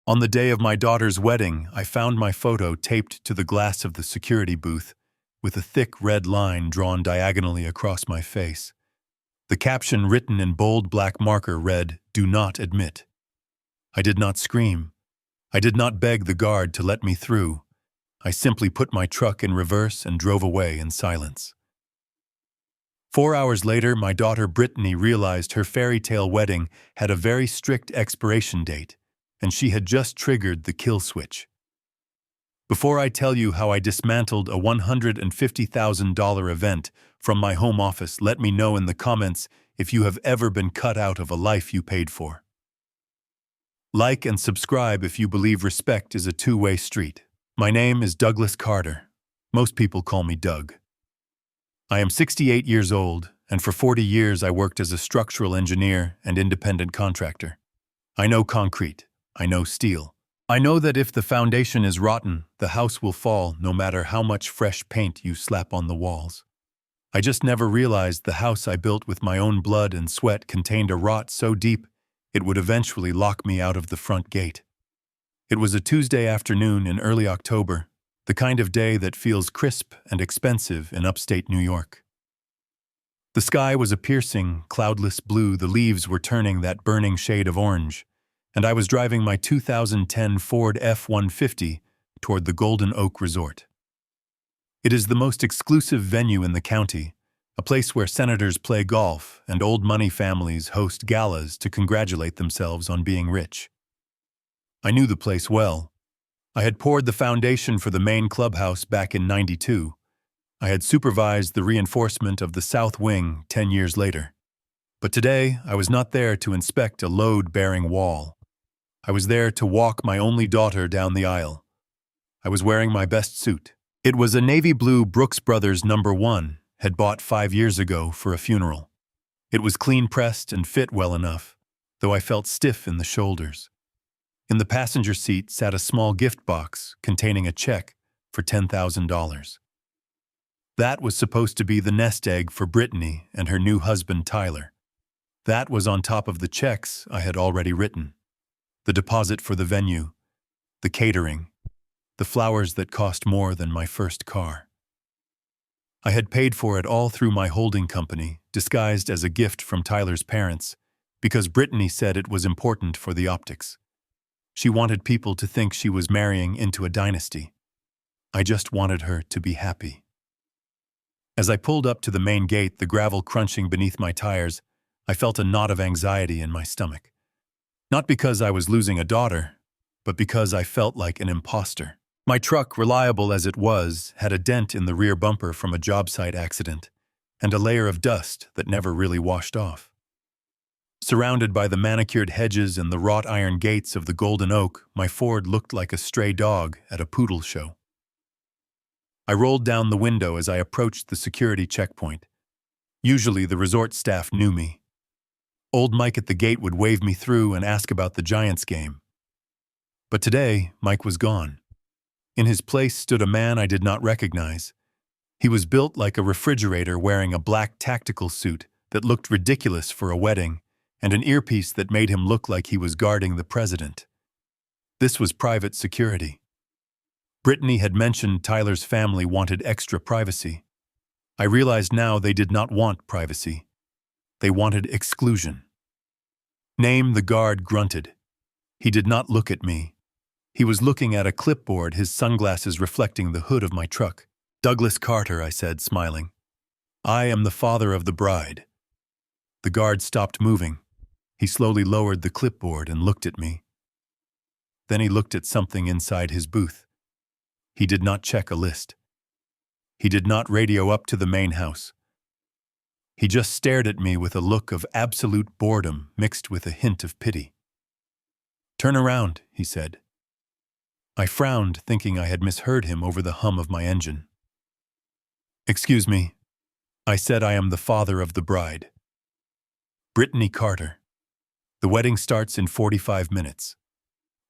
On the day of my daughter's wedding, I found my photo taped to the glass of the security booth, with a thick red line drawn diagonally across my face. The caption written in bold black marker read, "Do not admit." I did not scream. I did not beg the guard to let me through. I simply put my truck in reverse and drove away in silence. 4 hours later, my daughter Brittany realized her fairy tale wedding had a very strict expiration date, and she had just triggered the kill switch. Before I tell you how I dismantled a $150,000 event from my home office, let me know in the comments if you have ever been cut out of a life you paid for. Like and subscribe if you believe respect is a two-way street. My name is Douglas Carter. Most people call me Doug. I am 68 years old, and for 40 years I worked as a structural engineer and independent contractor. I know concrete. I know steel. I know that if the foundation is rotten, the house will fall no matter how much fresh paint you slap on the walls. I just never realized the house I built with my own blood and sweat contained a rot so deep it would eventually lock me out of the front gate. It was a Tuesday afternoon in early October, the kind of day that feels crisp and expensive in upstate New York. The sky was a piercing, cloudless blue, the leaves were turning that burning shade of orange, and I was driving my 2010 Ford F-150 toward the Golden Oak Resort. It is the most exclusive venue in the county, a place where senators play golf and old money families host galas to congratulate themselves on being rich. I knew the place well. I had poured the foundation for the main clubhouse back in '92. I had supervised the reinforcement of the south wing 10 years later. But today, I was not there to inspect a load-bearing wall. I was there to walk my only daughter down the aisle. I was wearing my best suit. It was a navy blue Brooks Brothers No. 1, had bought 5 years ago for a funeral. It was clean-pressed and fit well enough, though I felt stiff in the shoulders. In the passenger seat sat a small gift box containing a check for $10,000. That was supposed to be the nest egg for Brittany and her new husband Tyler. That was on top of the checks I had already written. The deposit for the venue, the catering, the flowers that cost more than my first car. I had paid for it all through my holding company, disguised as a gift from Tyler's parents, because Brittany said it was important for the optics. She wanted people to think she was marrying into a dynasty. I just wanted her to be happy. As I pulled up to the main gate, the gravel crunching beneath my tires, I felt a knot of anxiety in my stomach. Not because I was losing a daughter, but because I felt like an imposter. My truck, reliable as it was, had a dent in the rear bumper from a job site accident, and a layer of dust that never really washed off. Surrounded by the manicured hedges and the wrought iron gates of the Golden Oak, my Ford looked like a stray dog at a poodle show. I rolled down the window as I approached the security checkpoint. Usually the resort staff knew me. Old Mike at the gate would wave me through and ask about the Giants game. But today, Mike was gone. In his place stood a man I did not recognize. He was built like a refrigerator, wearing a black tactical suit that looked ridiculous for a wedding, and an earpiece that made him look like he was guarding the president. This was private security. Brittany had mentioned Tyler's family wanted extra privacy. I realized now they did not want privacy. They wanted exclusion. Name, the guard grunted. He did not look at me. He was looking at a clipboard, his sunglasses reflecting the hood of my truck. Douglas Carter, I said, smiling. I am the father of the bride. The guard stopped moving. He slowly lowered the clipboard and looked at me. Then he looked at something inside his booth. He did not check a list. He did not radio up to the main house. He just stared at me with a look of absolute boredom mixed with a hint of pity. Turn around, he said. I frowned, thinking I had misheard him over the hum of my engine. Excuse me. I said I am the father of the bride. Brittany Carter. The wedding starts in 45 minutes.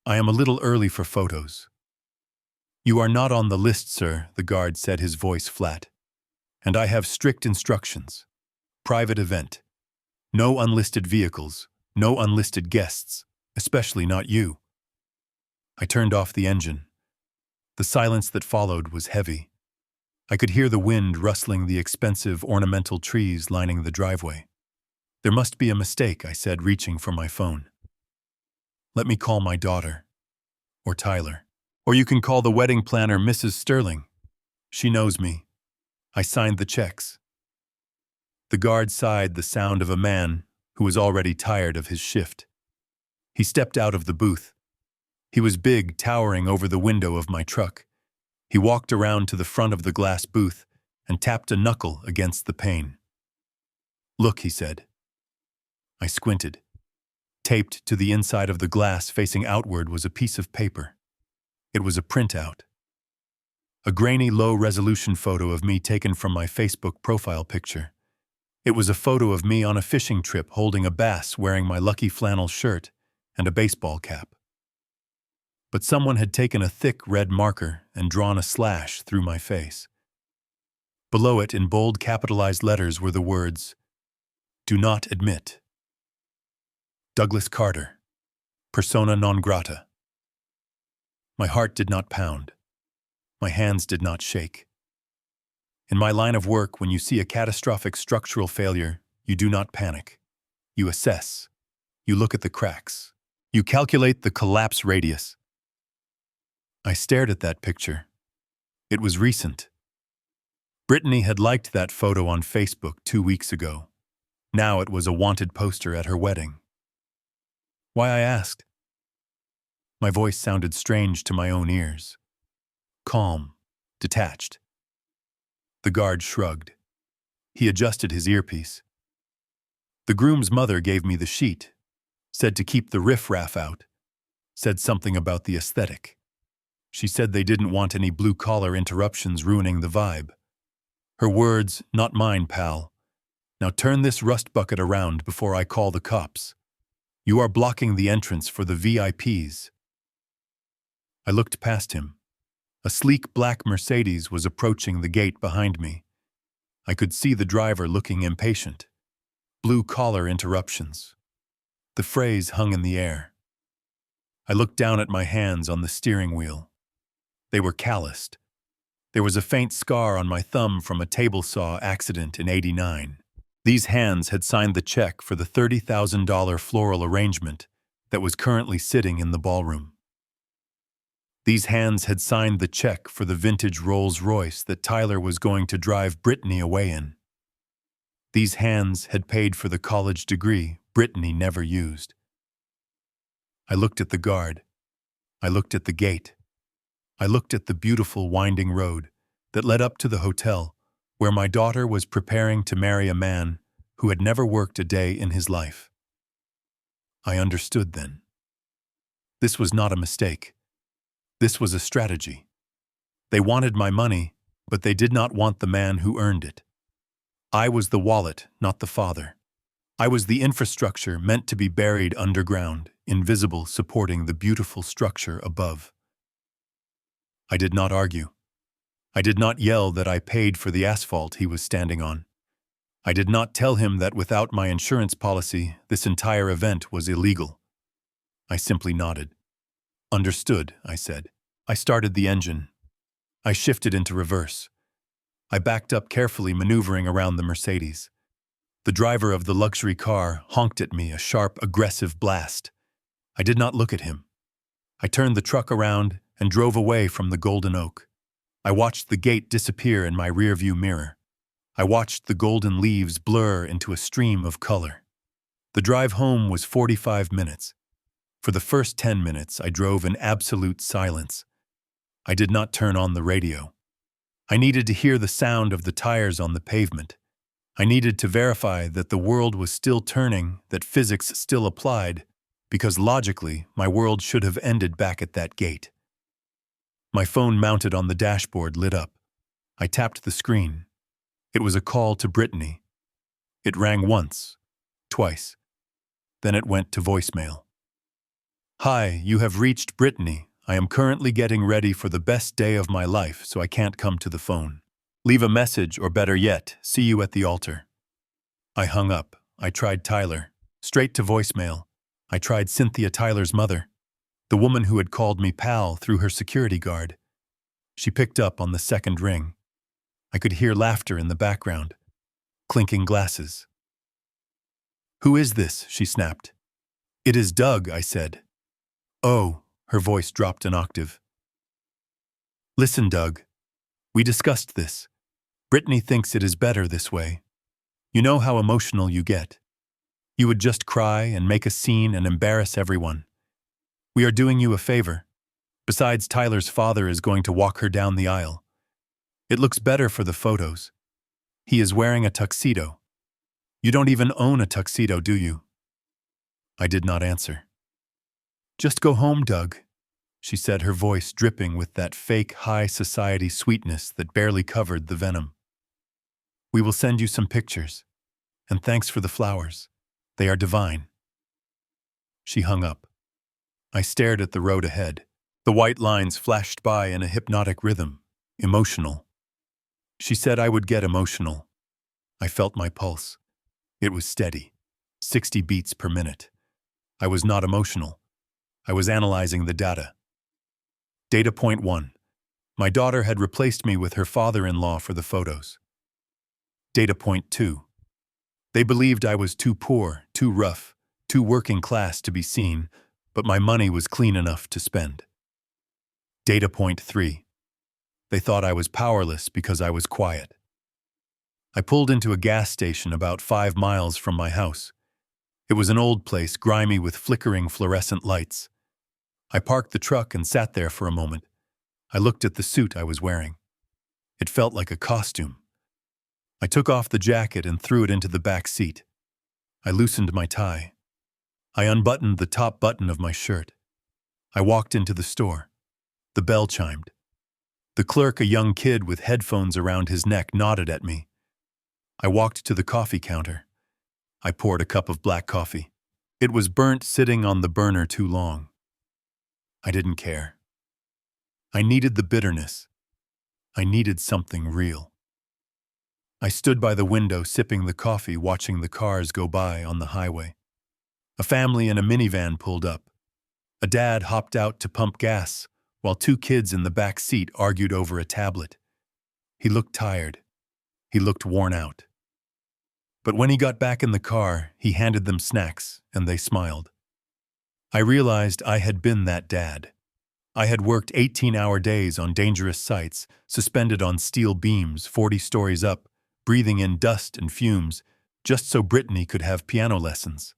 I am a little early for photos. You are not on the list, sir, the guard said, his voice flat. And I have strict instructions. Private event. No unlisted vehicles, no unlisted guests, especially not you. I turned off the engine. The silence that followed was heavy. I could hear the wind rustling the expensive ornamental trees lining the driveway. There must be a mistake, I said, reaching for my phone. Let me call my daughter. Or Tyler. Or you can call the wedding planner Mrs. Sterling. She knows me. I signed the checks. The guard sighed, the sound of a man who was already tired of his shift. He stepped out of the booth. He was big, towering over the window of my truck. He walked around to the front of the glass booth and tapped a knuckle against the pane. Look, he said. I squinted. Taped to the inside of the glass facing outward was a piece of paper. It was a printout. A grainy, low-resolution photo of me taken from my Facebook profile picture. It was a photo of me on a fishing trip holding a bass, wearing my lucky flannel shirt and a baseball cap. But someone had taken a thick red marker and drawn a slash through my face. Below it, in bold capitalized letters, were the words, "Do not admit. Douglas Carter, persona non grata." My heart did not pound. My hands did not shake. In my line of work, when you see a catastrophic structural failure, you do not panic. You assess. You look at the cracks. You calculate the collapse radius. I stared at that picture. It was recent. Brittany had liked that photo on Facebook 2 weeks ago. Now it was a wanted poster at her wedding. Why, I asked. My voice sounded strange to my own ears. Calm, detached. The guard shrugged. He adjusted his earpiece. The groom's mother gave me the sheet, said to keep the riffraff out, said something about the aesthetic. She said they didn't want any blue-collar interruptions ruining the vibe. Her words, not mine, pal. Now turn this rust bucket around before I call the cops. You are blocking the entrance for the VIPs. I looked past him. A sleek black Mercedes was approaching the gate behind me. I could see the driver looking impatient. Blue-collar interruptions. The phrase hung in the air. I looked down at my hands on the steering wheel. They were calloused. There was a faint scar on my thumb from a table saw accident in '89. These hands had signed the check for the $30,000 floral arrangement that was currently sitting in the ballroom. These hands had signed the check for the vintage Rolls-Royce that Tyler was going to drive Brittany away in. These hands had paid for the college degree Brittany never used. I looked at the guard. I looked at the gate. I looked at the beautiful winding road that led up to the hotel where my daughter was preparing to marry a man who had never worked a day in his life. I understood then. This was not a mistake. This was a strategy. They wanted my money, but they did not want the man who earned it. I was the wallet, not the father. I was the infrastructure meant to be buried underground, invisible, supporting the beautiful structure above. I did not argue. I did not yell that I paid for the asphalt he was standing on. I did not tell him that without my insurance policy, this entire event was illegal. I simply nodded. Understood, I said. I started the engine. I shifted into reverse. I backed up carefully, maneuvering around the Mercedes. The driver of the luxury car honked at me, a sharp, aggressive blast. I did not look at him. I turned the truck around and drove away from the golden oak. I watched the gate disappear in my rearview mirror. I watched the golden leaves blur into a stream of color. The drive home was 45 minutes. For the first 10 minutes, I drove in absolute silence. I did not turn on the radio. I needed to hear the sound of the tires on the pavement. I needed to verify that the world was still turning, that physics still applied, because logically, my world should have ended back at that gate. My phone mounted on the dashboard lit up. I tapped the screen. It was a call to Brittany. It rang once, twice. Then it went to voicemail. Hi, you have reached Brittany. I am currently getting ready for the best day of my life, so I can't come to the phone. Leave a message, or better yet, see you at the altar. I hung up. I tried Tyler. Straight to voicemail. I tried Cynthia, Tyler's mother. The woman who had called me pal through her security guard. She picked up on the second ring. I could hear laughter in the background, clinking glasses. "Who is this?" she snapped. "It is Doug," I said. "Oh," her voice dropped an octave. "Listen, Doug. We discussed this. Brittany thinks it is better this way. You know how emotional you get. You would just cry and make a scene and embarrass everyone. We are doing you a favor. Besides, Tyler's father is going to walk her down the aisle. It looks better for the photos. He is wearing a tuxedo. You don't even own a tuxedo, do you?" I did not answer. "Just go home, Doug," she said, her voice dripping with that fake high society sweetness that barely covered the venom. "We will send you some pictures. And thanks for the flowers. They are divine." She hung up. I stared at the road ahead. The white lines flashed by in a hypnotic rhythm, emotional. She said I would get emotional. I felt my pulse. It was steady, 60 beats per minute. I was not emotional. I was analyzing the data. Data point 1. My daughter had replaced me with her father-in-law for the photos. Data point 2. They believed I was too poor, too rough, too working class to be seen, but my money was clean enough to spend. Data point 3. They thought I was powerless because I was quiet. I pulled into a gas station about 5 miles from my house. It was an old place, grimy with flickering fluorescent lights. I parked the truck and sat there for a moment. I looked at the suit I was wearing. It felt like a costume. I took off the jacket and threw it into the back seat. I loosened my tie. I unbuttoned the top button of my shirt. I walked into the store. The bell chimed. The clerk, a young kid with headphones around his neck, nodded at me. I walked to the coffee counter. I poured a cup of black coffee. It was burnt, sitting on the burner too long. I didn't care. I needed the bitterness. I needed something real. I stood by the window, sipping the coffee, watching the cars go by on the highway. A family in a minivan pulled up. A dad hopped out to pump gas, while 2 kids in the back seat argued over a tablet. He looked tired. He looked worn out. But when he got back in the car, he handed them snacks, and they smiled. I realized I had been that dad. I had worked 18-hour days on dangerous sites, suspended on steel beams 40 stories up, breathing in dust and fumes, just so Brittany could have piano lessons,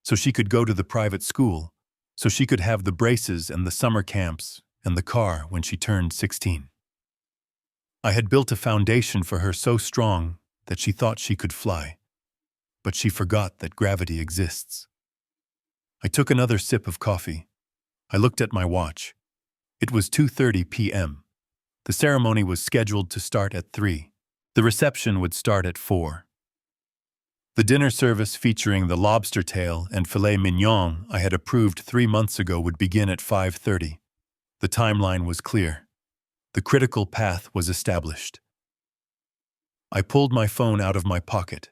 so she could go to the private school, so she could have the braces and the summer camps and the car when she turned 16. I had built a foundation for her so strong that she thought she could fly, but she forgot that gravity exists. I took another sip of coffee. I looked at my watch. It was 2:30 p.m. The ceremony was scheduled to start at 3. The reception would start at 4. The dinner service featuring the lobster tail and filet mignon I had approved 3 months ago would begin at 5:30. The timeline was clear. The critical path was established. I pulled my phone out of my pocket.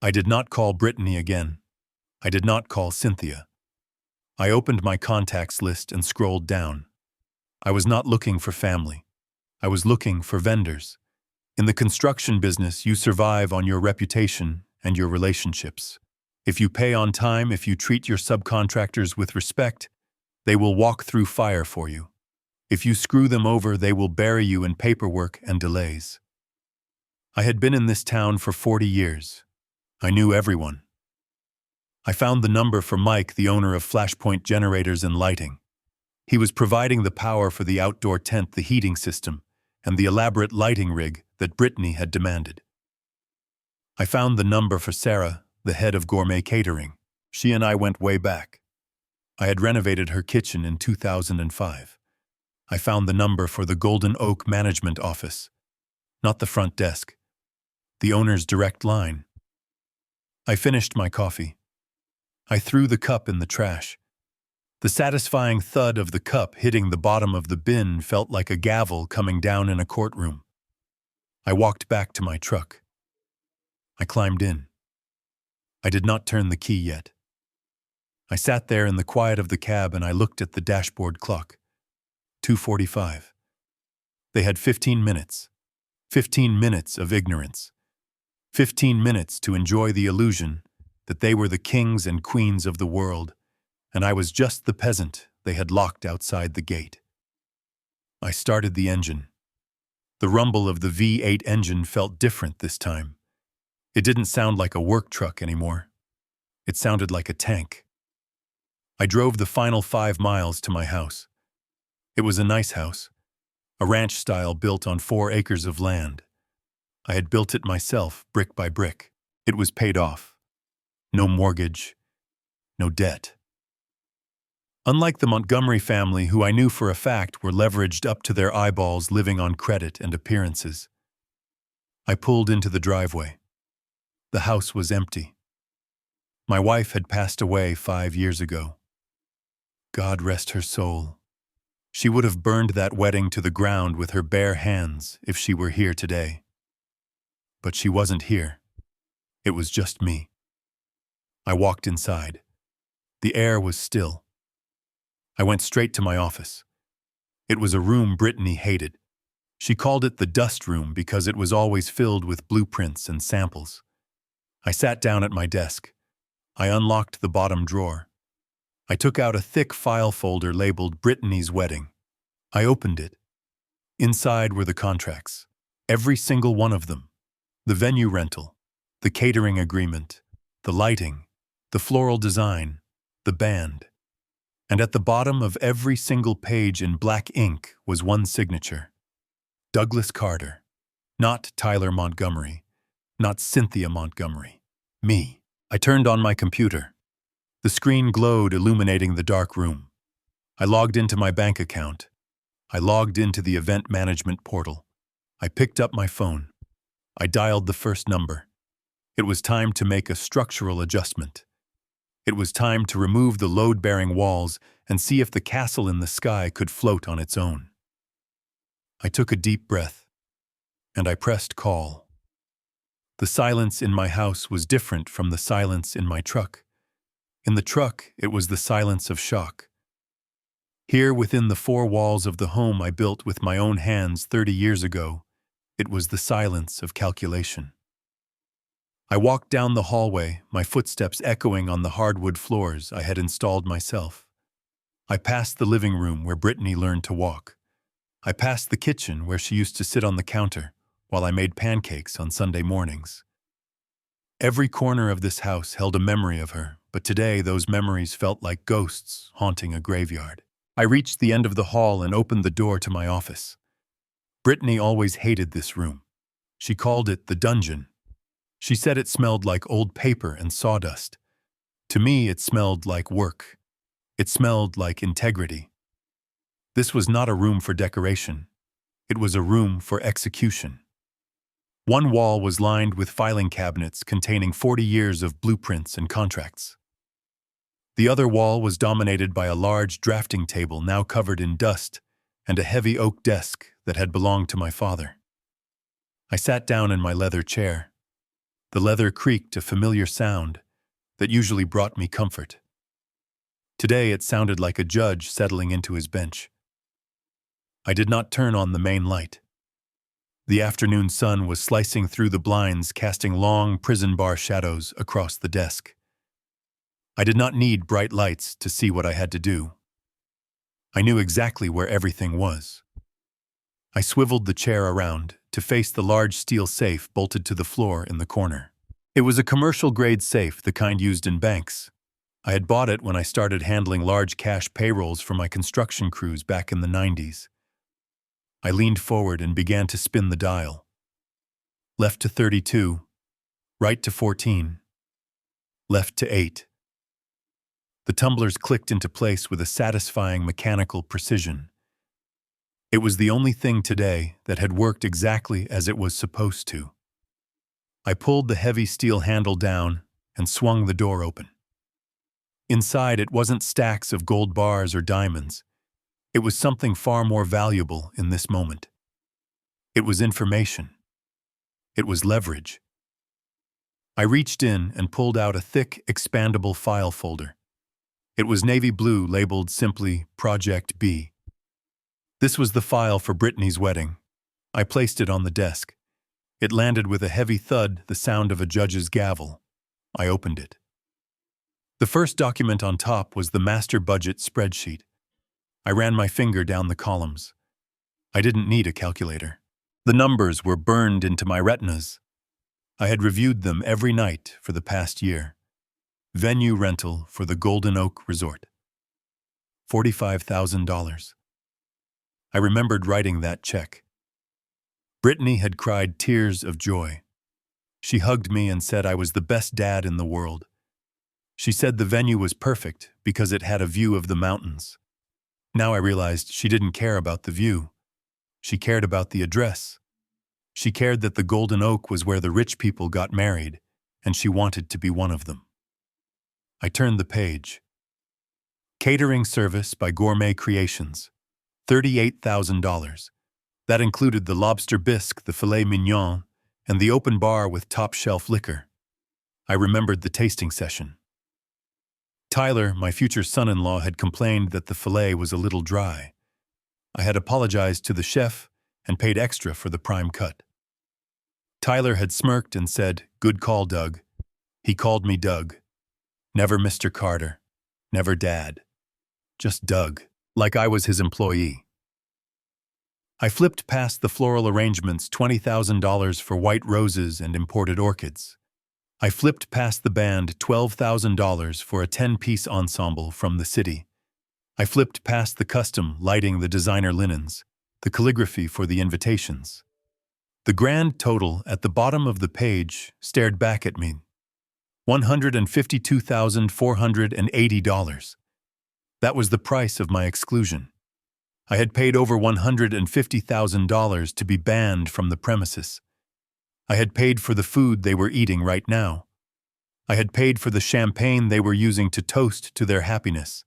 I did not call Brittany again. I did not call Cynthia. I opened my contacts list and scrolled down. I was not looking for family. I was looking for vendors. In the construction business, you survive on your reputation and your relationships. If you pay on time, if you treat your subcontractors with respect, they will walk through fire for you. If you screw them over, they will bury you in paperwork and delays. I had been in this town for 40 years. I knew everyone. I found the number for Mike, the owner of Flashpoint Generators and Lighting. He was providing the power for the outdoor tent, the heating system, and the elaborate lighting rig that Brittany had demanded. I found the number for Sarah, the head of Gourmet Catering. She and I went way back. I had renovated her kitchen in 2005. I found the number for the Golden Oak Management Office, not the front desk, the owner's direct line. I finished my coffee. I threw the cup in the trash. The satisfying thud of the cup hitting the bottom of the bin felt like a gavel coming down in a courtroom. I walked back to my truck. I climbed in. I did not turn the key yet. I sat there in the quiet of the cab and I looked at the dashboard clock. 2:45. They had 15 minutes. 15 minutes of ignorance. 15 minutes to enjoy the illusion that they were the kings and queens of the world, and I was just the peasant they had locked outside the gate. I started the engine. The rumble of the V8 engine felt different this time. It didn't sound like a work truck anymore. It sounded like a tank. I drove the final 5 miles to my house. It was a nice house, a ranch style built on 4 acres of land. I had built it myself, brick by brick. It was paid off. No mortgage, no debt. Unlike the Montgomery family, who I knew for a fact were leveraged up to their eyeballs living on credit and appearances. I pulled into the driveway. The house was empty. My wife had passed away 5 years ago. God rest her soul. She would have burned that wedding to the ground with her bare hands if she were here today. But she wasn't here. It was just me. I walked inside. The air was still. I went straight to my office. It was a room Brittany hated. She called it the dust room because it was always filled with blueprints and samples. I sat down at my desk. I unlocked the bottom drawer. I took out a thick file folder labeled Brittany's Wedding. I opened it. Inside were the contracts, every single one of them. The venue rental, the catering agreement, the lighting, the floral design, the band. And at the bottom of every single page in black ink was one signature. Douglas Carter. Not Tyler Montgomery. Not Cynthia Montgomery. Me. I turned on my computer. The screen glowed, illuminating the dark room. I logged into my bank account. I logged into the event management portal. I picked up my phone. I dialed the first number. It was time to make a structural adjustment. It was time to remove the load-bearing walls and see if the castle in the sky could float on its own. I took a deep breath, and I pressed call. The silence in my house was different from the silence in my truck. In the truck, it was the silence of shock. Here, within the 4 walls of the home I built with my own hands 30 years ago, it was the silence of calculation. I walked down the hallway, my footsteps echoing on the hardwood floors I had installed myself. I passed the living room where Brittany learned to walk. I passed the kitchen where she used to sit on the counter while I made pancakes on Sunday mornings. Every corner of this house held a memory of her, but today those memories felt like ghosts haunting a graveyard. I reached the end of the hall and opened the door to my office. Brittany always hated this room. She called it the dungeon. She said it smelled like old paper and sawdust. To me, it smelled like work. It smelled like integrity. This was not a room for decoration. It was a room for execution. One wall was lined with filing cabinets containing 40 years of blueprints and contracts. The other wall was dominated by a large drafting table now covered in dust and a heavy oak desk that had belonged to my father. I sat down in my leather chair. The leather creaked a familiar sound that usually brought me comfort. Today it sounded like a judge settling into his bench. I did not turn on the main light. The afternoon sun was slicing through the blinds, casting long prison bar shadows across the desk. I did not need bright lights to see what I had to do. I knew exactly where everything was. I swiveled the chair around to face the large steel safe bolted to the floor in the corner. It was a commercial-grade safe, the kind used in banks. I had bought it when I started handling large cash payrolls for my construction crews back in the 90s. I leaned forward and began to spin the dial. Left to 32, right to 14, left to 8. The tumblers clicked into place with a satisfying mechanical precision. It was the only thing today that had worked exactly as it was supposed to. I pulled the heavy steel handle down and swung the door open. Inside, it wasn't stacks of gold bars or diamonds. It was something far more valuable in this moment. It was information. It was leverage. I reached in and pulled out a thick, expandable file folder. It was navy blue, labeled simply Project B. This was the file for Brittany's wedding. I placed it on the desk. It landed with a heavy thud, the sound of a judge's gavel. I opened it. The first document on top was the master budget spreadsheet. I ran my finger down the columns. I didn't need a calculator. The numbers were burned into my retinas. I had reviewed them every night for the past year. Venue rental for the Golden Oak Resort. $45,000. I remembered writing that check. Brittany had cried tears of joy. She hugged me and said I was the best dad in the world. She said the venue was perfect because it had a view of the mountains. Now I realized she didn't care about the view. She cared about the address. She cared that the Golden Oak was where the rich people got married, and she wanted to be one of them. I turned the page. Catering service by Gourmet Creations. $38,000. That included the lobster bisque, the filet mignon, and the open bar with top-shelf liquor. I remembered the tasting session. Tyler, my future son-in-law, had complained that the filet was a little dry. I had apologized to the chef and paid extra for the prime cut. Tyler had smirked and said, "Good call, Doug." He called me Doug. Never Mr. Carter. Never Dad. Just Doug, like I was his employee. I flipped past the floral arrangements, $20,000 for white roses and imported orchids. I flipped past the band, $12,000 for a 10-piece ensemble from the city. I flipped past the custom lighting, the designer linens, the calligraphy for the invitations. The grand total at the bottom of the page stared back at me. $152,480. That was the price of my exclusion. I had paid over $150,000 to be banned from the premises. I had paid for the food they were eating right now. I had paid for the champagne they were using to toast to their happiness.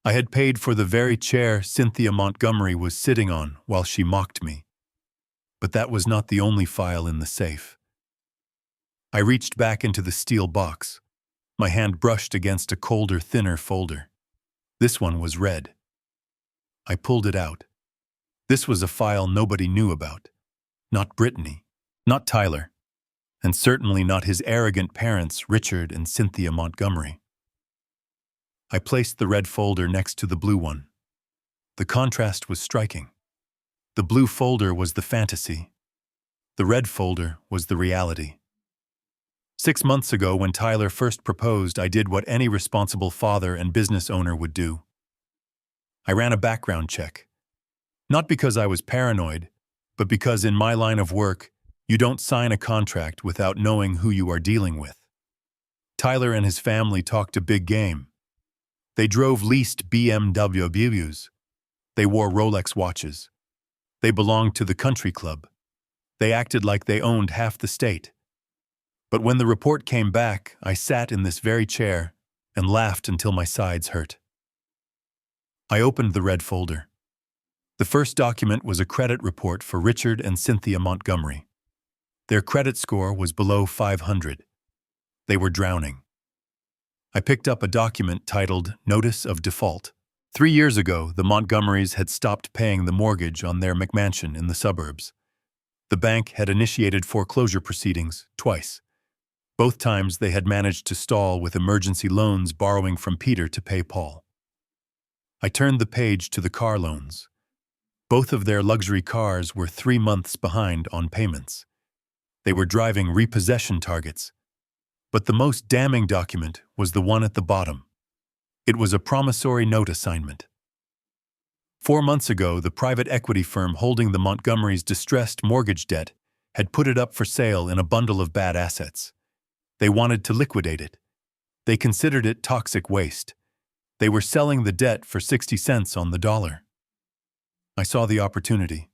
I had paid for the very chair Cynthia Montgomery was sitting on while she mocked me. But that was not the only file in the safe. I reached back into the steel box. My hand brushed against a colder, thinner folder. This one was red. I pulled it out. This was a file nobody knew about. Not Brittany, not Tyler, and certainly not his arrogant parents, Richard and Cynthia Montgomery. I placed the red folder next to the blue one. The contrast was striking. The blue folder was the fantasy. The red folder was the reality. 6 months ago, when Tyler first proposed, I did what any responsible father and business owner would do. I ran a background check. Not because I was paranoid, but because in my line of work, you don't sign a contract without knowing who you are dealing with. Tyler and his family talked a big game. They drove leased BMWs. They wore Rolex watches. They belonged to the country club. They acted like they owned half the state. But when the report came back, I sat in this very chair and laughed until my sides hurt. I opened the red folder. The first document was a credit report for Richard and Cynthia Montgomery. Their credit score was below 500. They were drowning. I picked up a document titled Notice of Default. 3 years ago, the Montgomerys had stopped paying the mortgage on their McMansion in the suburbs. The bank had initiated foreclosure proceedings twice. Both times they had managed to stall with emergency loans, borrowing from Peter to pay Paul. I turned the page to the car loans. Both of their luxury cars were 3 months behind on payments. They were driving repossession targets. But the most damning document was the one at the bottom. It was a promissory note assignment. 4 months ago, the private equity firm holding the Montgomerys' distressed mortgage debt had put it up for sale in a bundle of bad assets. They wanted to liquidate it. They considered it toxic waste. They were selling the debt for 60 cents on the dollar. I saw the opportunity.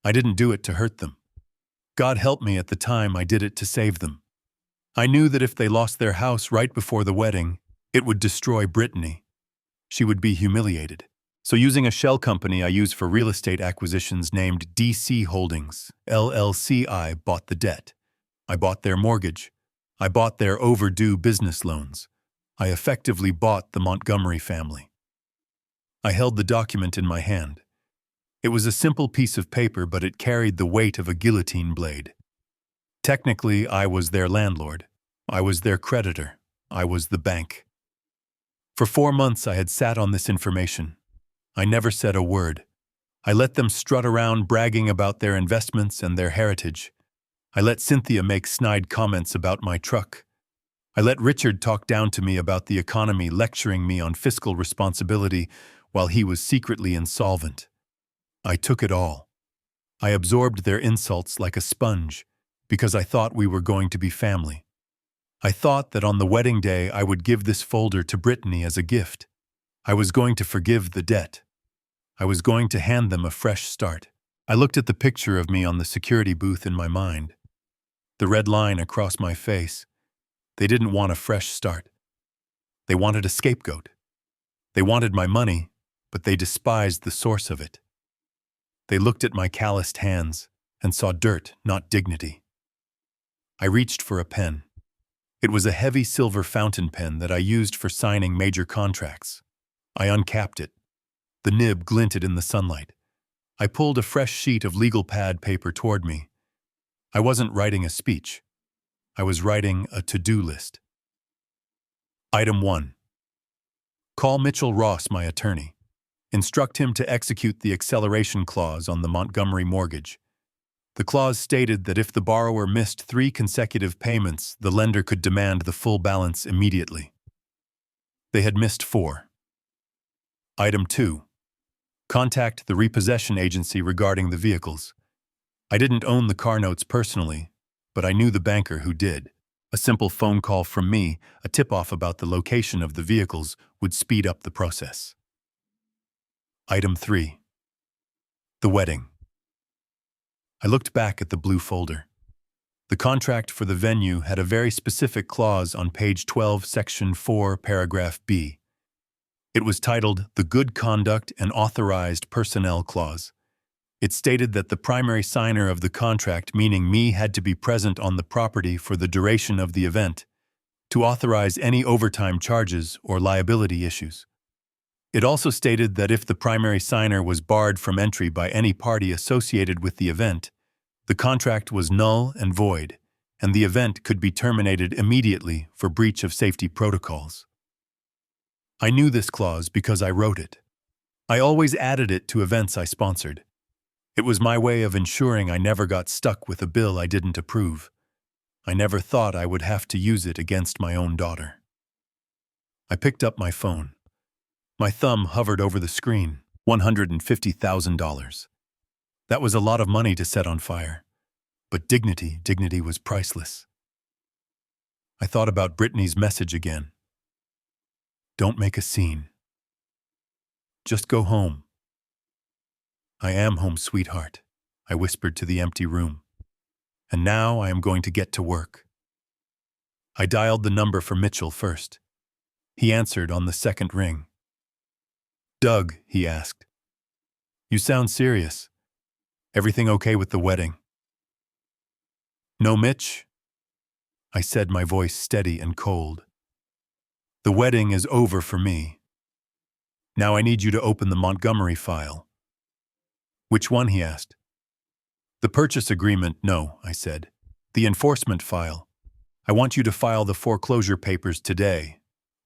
I didn't do it to hurt them. God help me, at the time I did it to save them. I knew that if they lost their house right before the wedding, it would destroy Brittany. She would be humiliated. So using a shell company I use for real estate acquisitions named DC Holdings, LLC, I bought the debt. I bought their mortgage. I bought their overdue business loans. I effectively bought the Montgomery family. I held the document in my hand. It was a simple piece of paper, but it carried the weight of a guillotine blade. Technically, I was their landlord. I was their creditor. I was the bank. For 4 months, I had sat on this information. I never said a word. I let them strut around bragging about their investments and their heritage. I let Cynthia make snide comments about my truck. I let Richard talk down to me about the economy, lecturing me on fiscal responsibility while he was secretly insolvent. I took it all. I absorbed their insults like a sponge because I thought we were going to be family. I thought that on the wedding day I would give this folder to Brittany as a gift. I was going to forgive the debt. I was going to hand them a fresh start. I looked at the picture of me on the security booth in my mind. The red line across my face. They didn't want a fresh start. They wanted a scapegoat. They wanted my money, but they despised the source of it. They looked at my calloused hands and saw dirt, not dignity. I reached for a pen. It was a heavy silver fountain pen that I used for signing major contracts. I uncapped it. The nib glinted in the sunlight. I pulled a fresh sheet of legal pad paper toward me. I wasn't writing a speech. I was writing a to-do list. Item 1. Call Mitchell Ross, my attorney. Instruct him to execute the acceleration clause on the Montgomery mortgage. The clause stated that if the borrower missed 3 consecutive payments, the lender could demand the full balance immediately. They had missed 4. Item 2. Contact the repossession agency regarding the vehicles. I didn't own the car notes personally, but I knew the banker who did. A simple phone call from me, a tip-off about the location of the vehicles, would speed up the process. Item 3. The wedding. I looked back at the blue folder. The contract for the venue had a very specific clause on page 12, section 4, paragraph B. It was titled the Good Conduct and Authorized Personnel Clause. It stated that the primary signer of the contract, meaning me, had to be present on the property for the duration of the event to authorize any overtime charges or liability issues. It also stated that if the primary signer was barred from entry by any party associated with the event, the contract was null and void, and the event could be terminated immediately for breach of safety protocols. I knew this clause because I wrote it. I always added it to events I sponsored. It was my way of ensuring I never got stuck with a bill I didn't approve. I never thought I would have to use it against my own daughter. I picked up my phone. My thumb hovered over the screen. $150,000. That was a lot of money to set on fire. But dignity was priceless. I thought about Brittany's message again. Don't make a scene. Just go home. I am home, sweetheart, I whispered to the empty room. And now I am going to get to work. I dialed the number for Mitchell first. He answered on the second ring. Doug, he asked. You sound serious. Everything okay with the wedding? No, Mitch? I said, my voice steady and cold. The wedding is over for me. Now I need you to open the Montgomery file. Which one, he asked. The purchase agreement, no, I said. The enforcement file. I want you to file the foreclosure papers today.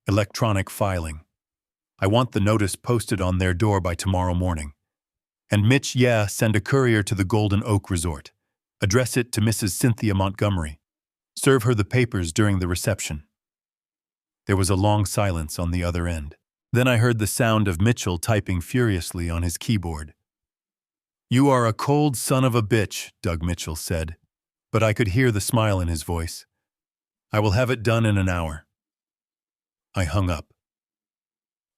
Electronic filing. I want the notice posted on their door by tomorrow morning. And Mitch, send a courier to the Golden Oak Resort. Address it to Mrs. Cynthia Montgomery. Serve her the papers during the reception. There was a long silence on the other end. Then I heard the sound of Mitchell typing furiously on his keyboard. You are a cold son of a bitch, Doug Mitchell said, but I could hear the smile in his voice. I will have it done in an hour. I hung up.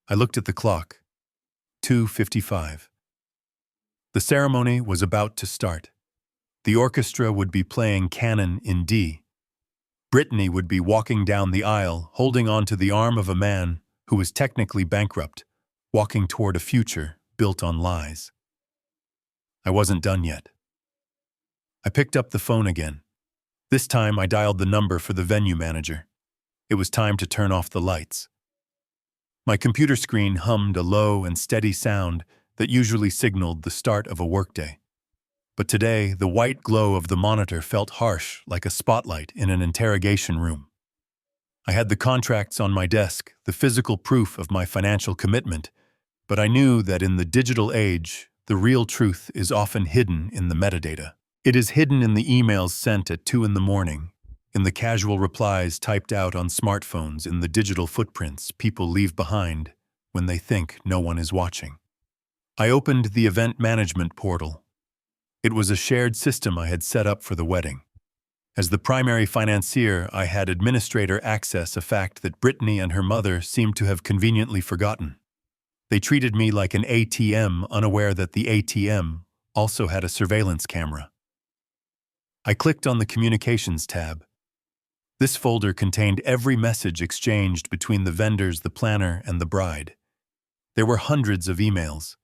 I looked at the clock. 2:55. The ceremony was about to start. The orchestra would be playing Canon in D. Brittany would be walking down the aisle, holding onto the arm of a man who was technically bankrupt, walking toward a future built on lies. I wasn't done yet. I picked up the phone again. This time I dialed the number for the venue manager. It was time to turn off the lights. My computer screen hummed a low and steady sound that usually signaled the start of a workday. But today, the white glow of the monitor felt harsh, like a spotlight in an interrogation room. I had the contracts on my desk, the physical proof of my financial commitment, but I knew that in the digital age, the real truth is often hidden in the metadata. It is hidden in the emails sent at 2 in the morning, in the casual replies typed out on smartphones, in the digital footprints people leave behind when they think no one is watching. I opened the event management portal. It was a shared system I had set up for the wedding. As the primary financier, I had administrator access, a fact that Brittany and her mother seemed to have conveniently forgotten. They treated me like an ATM, unaware that the ATM also had a surveillance camera. I clicked on the Communications tab. This folder contained every message exchanged between the vendors, the planner, and the bride. There were hundreds of emails,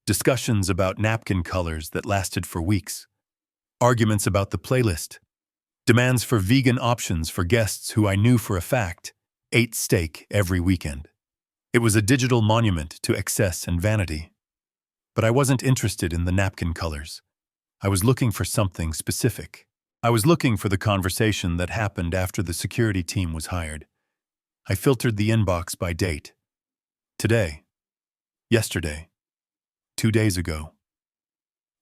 discussions about napkin colors that lasted for weeks, arguments about the playlist, demands for vegan options for guests who I knew for a fact ate steak every weekend. It was a digital monument to excess and vanity. But I wasn't interested in the napkin colors. I was looking for something specific. I was looking for the conversation that happened after the security team was hired. I filtered the inbox by date. Today. Yesterday. 2 days ago.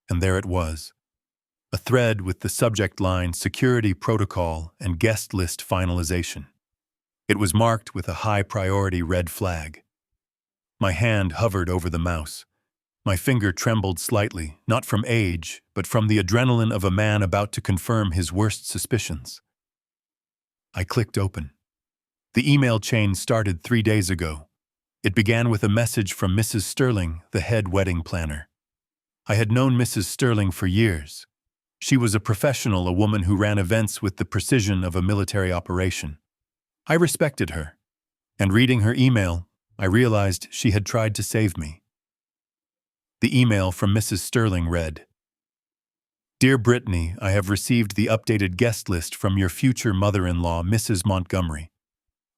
And there it was. A thread with the subject line Security Protocol and Guest List Finalization. It was marked with a high-priority red flag. My hand hovered over the mouse. My finger trembled slightly, not from age, but from the adrenaline of a man about to confirm his worst suspicions. I clicked open. The email chain started 3 days ago. It began with a message from Mrs. Sterling, the head wedding planner. I had known Mrs. Sterling for years. She was a professional, a woman who ran events with the precision of a military operation. I respected her, and reading her email, I realized she had tried to save me. The email from Mrs. Sterling read, "Dear Brittany, I have received the updated guest list from your future mother-in-law, Mrs. Montgomery.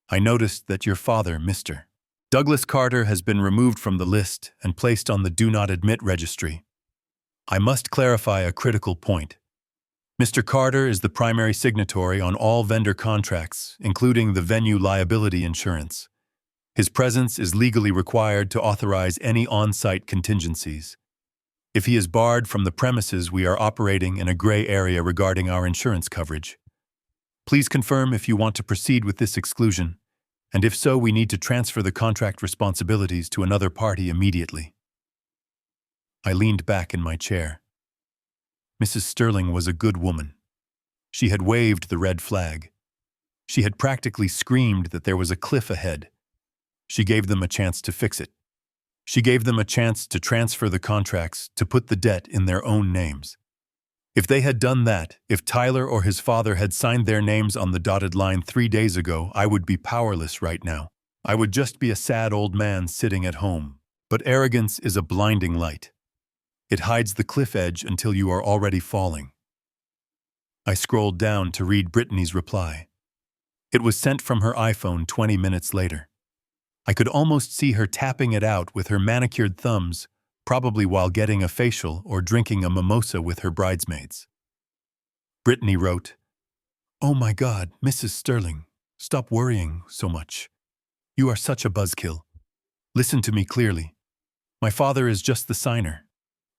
I noticed that your father, Mr. Douglas Carter, has been removed from the list and placed on the Do Not Admit registry. I must clarify a critical point. Mr. Carter is the primary signatory on all vendor contracts, including the venue liability insurance. His presence is legally required to authorize any on-site contingencies. If he is barred from the premises, we are operating in a gray area regarding our insurance coverage. Please confirm if you want to proceed with this exclusion, and if so, we need to transfer the contract responsibilities to another party immediately." I leaned back in my chair. Mrs. Sterling was a good woman. She had waved the red flag. She had practically screamed that there was a cliff ahead. She gave them a chance to fix it. She gave them a chance to transfer the contracts, to put the debt in their own names. If they had done that, if Tyler or his father had signed their names on the dotted line 3 days ago, I would be powerless right now. I would just be a sad old man sitting at home. But arrogance is a blinding light. It hides the cliff edge until you are already falling. I scrolled down to read Brittany's reply. It was sent from her iPhone 20 minutes later. I could almost see her tapping it out with her manicured thumbs, probably while getting a facial or drinking a mimosa with her bridesmaids. Brittany wrote, "Oh my God, Mrs. Sterling, stop worrying so much. You are such a buzzkill. Listen to me clearly. My father is just the signer.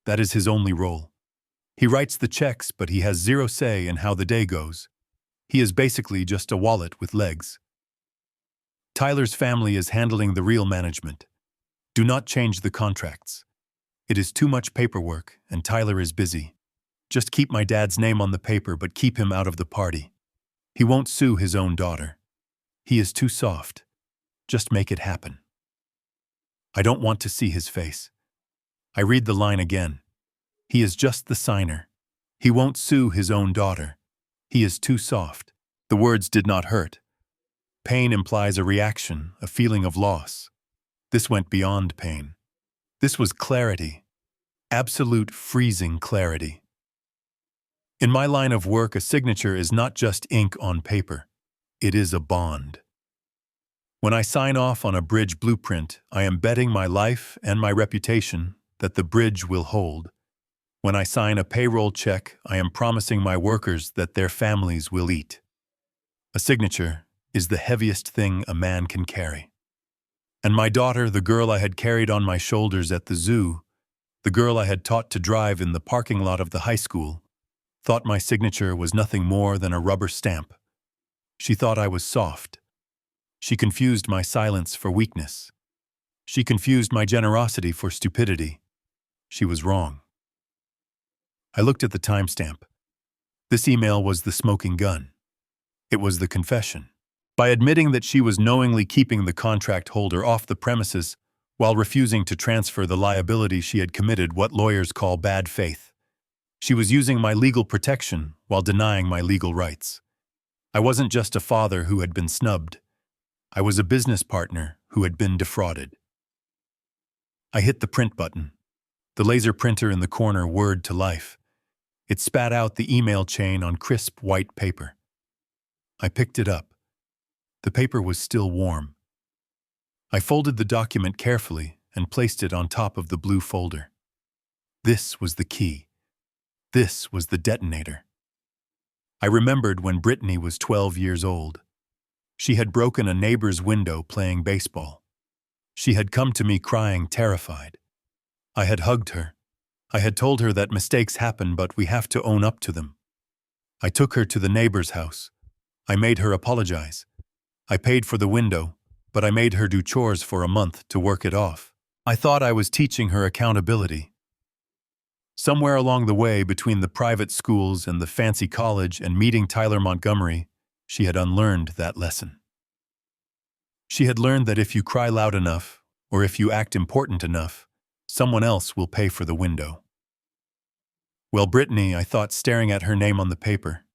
That is his only role. He writes the checks, but he has zero say in how the day goes. He is basically just a wallet with legs. Tyler's family is handling the real management. Do not change the contracts. It is too much paperwork, and Tyler is busy. Just keep my dad's name on the paper, but keep him out of the party. He won't sue his own daughter. He is too soft. Just make it happen. I don't want to see his face." I read the line again. He is just the signer. He won't sue his own daughter. He is too soft. The words did not hurt. Pain implies a reaction, a feeling of loss. This went beyond pain. This was clarity. Absolute freezing clarity. In my line of work, a signature is not just ink on paper. It is a bond. When I sign off on a bridge blueprint, I am betting my life and my reputation that the bridge will hold. When I sign a payroll check, I am promising my workers that their families will eat. A signature is the heaviest thing a man can carry. And my daughter, the girl I had carried on my shoulders at the zoo, the girl I had taught to drive in the parking lot of the high school, thought my signature was nothing more than a rubber stamp. She thought I was soft. She confused my silence for weakness. She confused my generosity for stupidity. She was wrong. I looked at the timestamp. This email was the smoking gun. It was the confession. By admitting that she was knowingly keeping the contract holder off the premises while refusing to transfer the liability, she had committed what lawyers call bad faith. She was using my legal protection while denying my legal rights. I wasn't just a father who had been snubbed. I was a business partner who had been defrauded. I hit the print button. The laser printer in the corner whirred to life. It spat out the email chain on crisp white paper. I picked it up. The paper was still warm. I folded the document carefully and placed it on top of the blue folder. This was the key. This was the detonator. I remembered when Brittany was 12 years old. She had broken a neighbor's window playing baseball. She had come to me crying, terrified. I had hugged her. I had told her that mistakes happen, but we have to own up to them. I took her to the neighbor's house. I made her apologize. I paid for the window, but I made her do chores for a month to work it off. I thought I was teaching her accountability. Somewhere along the way, between the private schools and the fancy college and meeting Tyler Montgomery, she had unlearned that lesson. She had learned that if you cry loud enough, or if you act important enough, someone else will pay for the window. Well, Brittany, I thought, staring at her name on the paper.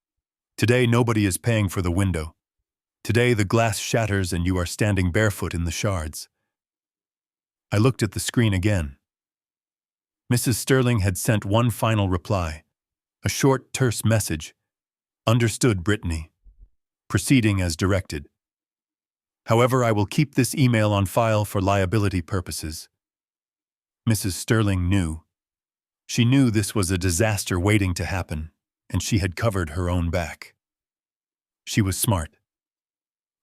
Today nobody is paying for the window. Today the glass shatters and you are standing barefoot in the shards. I looked at the screen again. Mrs. Sterling had sent one final reply, a short, terse message. Understood, Brittany. Proceeding as directed. However, I will keep this email on file for liability purposes. Mrs. Sterling knew. She knew this was a disaster waiting to happen, and she had covered her own back. She was smart.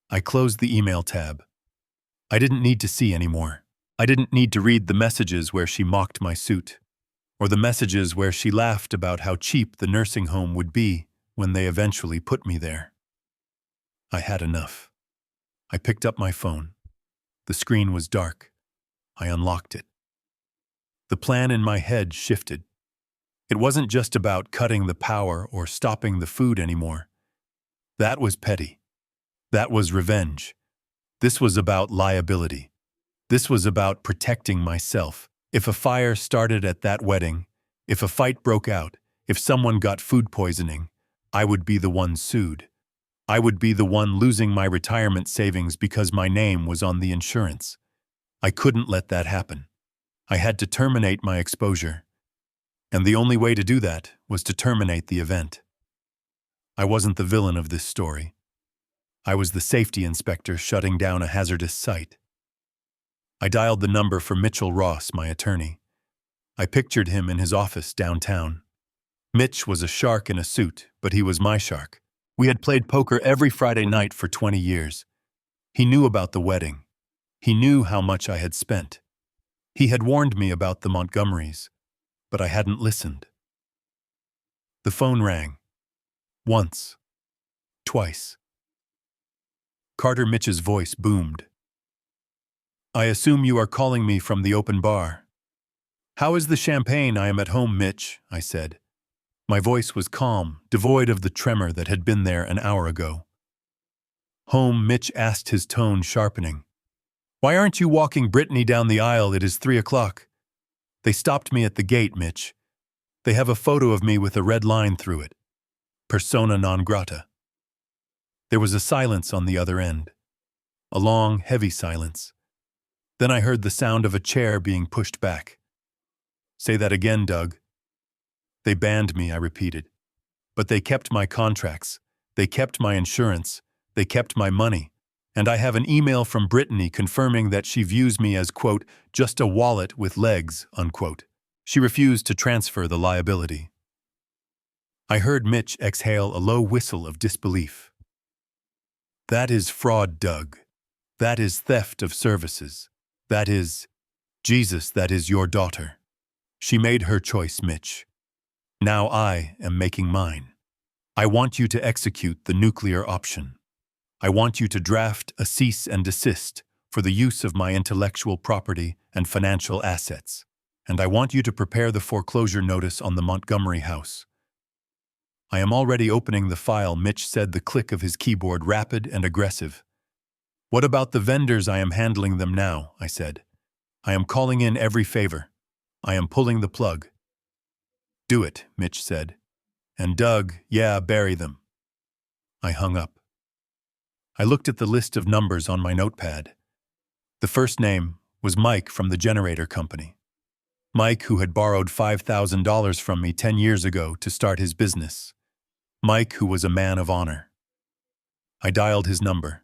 I closed the email tab. I didn't need to see anymore. I didn't need to read the messages where she mocked my suit, or the messages where she laughed about how cheap the nursing home would be when they eventually put me there. I had enough. I picked up my phone. The screen was dark. I unlocked it. The plan in my head shifted. It wasn't just about cutting the power or stopping the food anymore. That was petty. That was revenge. This was about liability. This was about protecting myself. If a fire started at that wedding, if a fight broke out, if someone got food poisoning, I would be the one sued. I would be the one losing my retirement savings because my name was on the insurance. I couldn't let that happen. I had to terminate my exposure. And the only way to do that was to terminate the event. I wasn't the villain of this story. I was the safety inspector shutting down a hazardous site. I dialed the number for Mitchell Ross, my attorney. I pictured him in his office downtown. Mitch was a shark in a suit, but he was my shark. We had played poker every Friday night for 20 years. He knew about the wedding. He knew how much I had spent. He had warned me about the Montgomerys, but I hadn't listened. The phone rang. Once. Twice. Carter Mitch's voice boomed. I assume you are calling me from the open bar. How is the champagne? I am at home, Mitch, I said. My voice was calm, devoid of the tremor that had been there an hour ago. Home, Mitch asked, his tone sharpening. Why aren't you walking Brittany down the aisle? It is 3:00. They stopped me at the gate, Mitch. They have a photo of me with a red line through it. Persona non grata. There was a silence on the other end. A long, heavy silence. Then I heard the sound of a chair being pushed back. Say that again, Doug. They banned me, I repeated. But they kept my contracts. They kept my insurance. They kept my money. And I have an email from Brittany confirming that she views me as, quote, just a wallet with legs, unquote. She refused to transfer the liability. I heard Mitch exhale a low whistle of disbelief. That is fraud, Doug. That is theft of services. That is, Jesus, that is your daughter. She made her choice, Mitch. Now I am making mine. I want you to execute the nuclear option. I want you to draft a cease and desist for the use of my intellectual property and financial assets. And I want you to prepare the foreclosure notice on the Montgomery house. I am already opening the file, Mitch said, the click of his keyboard rapid and aggressive. What about the vendors? I am handling them now, I said. I am calling in every favor. I am pulling the plug. Do it, Mitch said. And Doug, yeah, bury them. I hung up. I looked at the list of numbers on my notepad. The first name was Mike from the generator company. Mike, who had borrowed $5,000 from me 10 years ago to start his business. Mike, who was a man of honor. I dialed his number.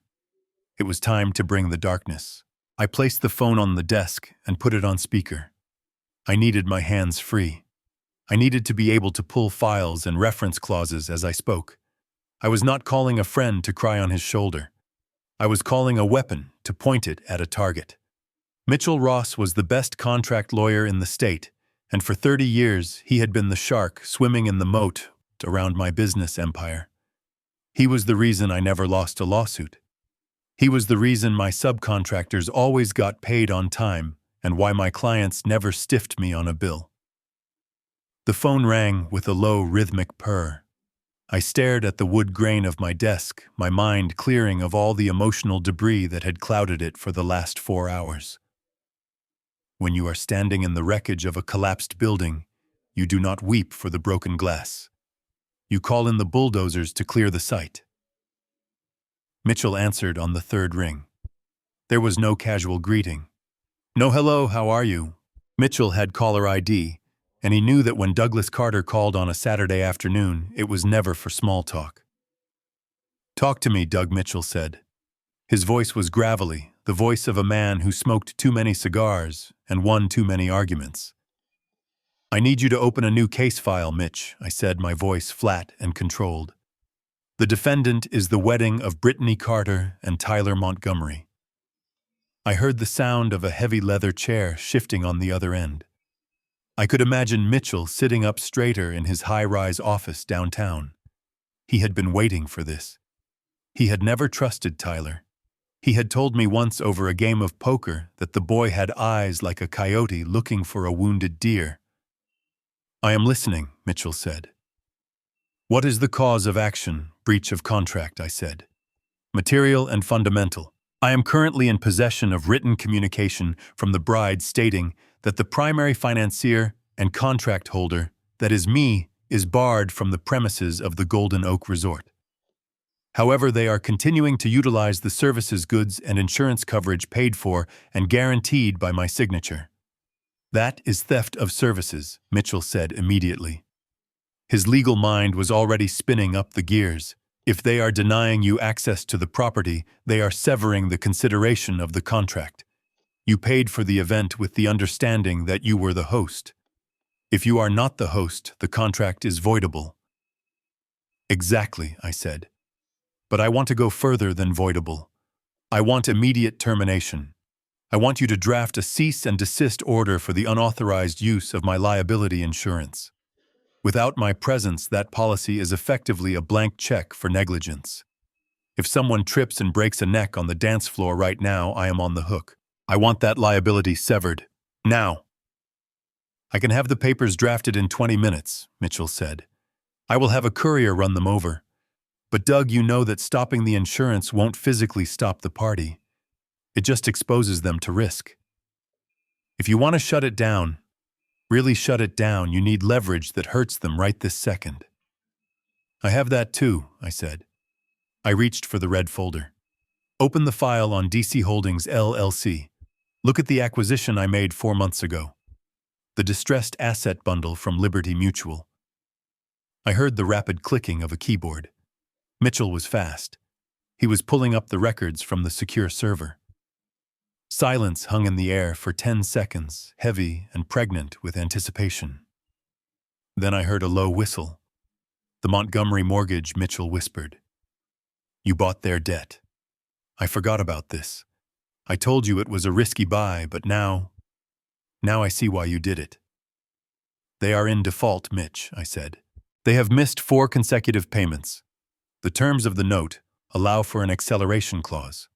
It was time to bring the darkness. I placed the phone on the desk and put it on speaker. I needed my hands free. I needed to be able to pull files and reference clauses as I spoke. I was not calling a friend to cry on his shoulder. I was calling a weapon to point it at a target. Mitchell Ross was the best contract lawyer in the state, and for 30 years he had been the shark swimming in the moat around my business empire. He was the reason I never lost a lawsuit. He was the reason my subcontractors always got paid on time and why my clients never stiffed me on a bill. The phone rang with a low rhythmic purr. I stared at the wood grain of my desk, my mind clearing of all the emotional debris that had clouded it for the last 4 hours. When you are standing in the wreckage of a collapsed building, you do not weep for the broken glass. You call in the bulldozers to clear the site. Mitchell answered on the third ring. There was no casual greeting. No hello, how are you? Mitchell had caller ID, and he knew that when Douglas Carter called on a Saturday afternoon, it was never for small talk. Talk to me, Doug, Mitchell said. His voice was gravelly, the voice of a man who smoked too many cigars and won too many arguments. I need you to open a new case file, Mitch, I said, my voice flat and controlled. The defendant is the wedding of Brittany Carter and Tyler Montgomery. I heard the sound of a heavy leather chair shifting on the other end. I could imagine Mitchell sitting up straighter in his high-rise office downtown. He had been waiting for this. He had never trusted Tyler. He had told me once over a game of poker that the boy had eyes like a coyote looking for a wounded deer. I am listening, Mitchell said. What is the cause of action, breach of contract, I said. Material and fundamental. I am currently in possession of written communication from the bride stating that the primary financier and contract holder, that is me, is barred from the premises of the Golden Oak Resort. However, they are continuing to utilize the services, goods, and insurance coverage paid for and guaranteed by my signature. That is theft of services, Mitchell said immediately. His legal mind was already spinning up the gears. If they are denying you access to the property, they are severing the consideration of the contract. You paid for the event with the understanding that you were the host. If you are not the host, the contract is voidable. Exactly, I said. But I want to go further than voidable. I want immediate termination. I want you to draft a cease and desist order for the unauthorized use of my liability insurance. Without my presence, that policy is effectively a blank check for negligence. If someone trips and breaks a neck on the dance floor right now, I am on the hook. I want that liability severed. Now. I can have the papers drafted in 20 minutes, Mitchell said. I will have a courier run them over. But Doug, you know that stopping the insurance won't physically stop the party. It just exposes them to risk. If you want to shut it down, really shut it down, you need leverage that hurts them right this second. I have that too, I said. I reached for the red folder. Open the file on DC Holdings LLC. Look at the acquisition I made 4 months ago. The distressed asset bundle from Liberty Mutual. I heard the rapid clicking of a keyboard. Mitchell was fast. He was pulling up the records from the secure server. Silence hung in the air for 10 seconds, heavy and pregnant with anticipation. Then I heard a low whistle. "The Montgomery mortgage," Mitchell whispered. "You bought their debt. I forgot about this. I told you it was a risky buy, but now I see why you did it." "They are in default, Mitch," I said. "They have missed 4 consecutive payments. The terms of the note allow for an acceleration clause."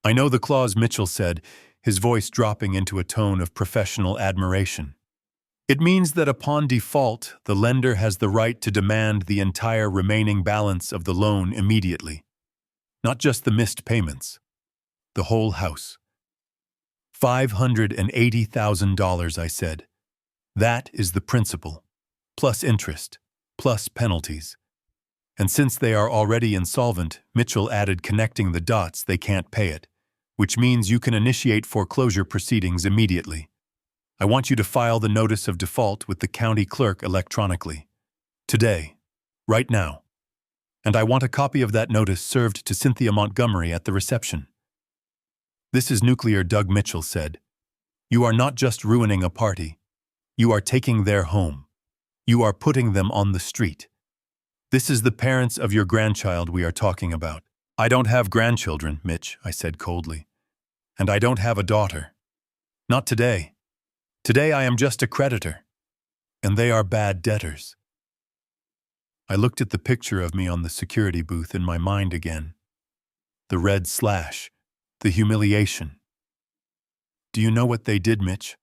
"I know the clause," Mitchell said, his voice dropping into a tone of professional admiration. "It means that upon default, the lender has the right to demand the entire remaining balance of the loan immediately. Not just the missed payments. The whole house." $580,000, I said. "That is the principal, plus interest, plus penalties." And since they are already insolvent, Mitchell added, connecting the dots, they can't pay it, which means you can initiate foreclosure proceedings immediately. I want you to file the notice of default with the county clerk electronically. Today. Right now. And I want a copy of that notice served to Cynthia Montgomery at the reception. "This is nuclear," Doug Mitchell said. "You are not just ruining a party. You are taking their home. You are putting them on the street. This is the parents of your grandchild we are talking about." "I don't have grandchildren, Mitch," I said coldly. "And I don't have a daughter. Not today. Today I am just a creditor. And they are bad debtors." I looked at the picture of me on the security booth in my mind again. The red slash. The humiliation. "Do you know what they did, Mitch?"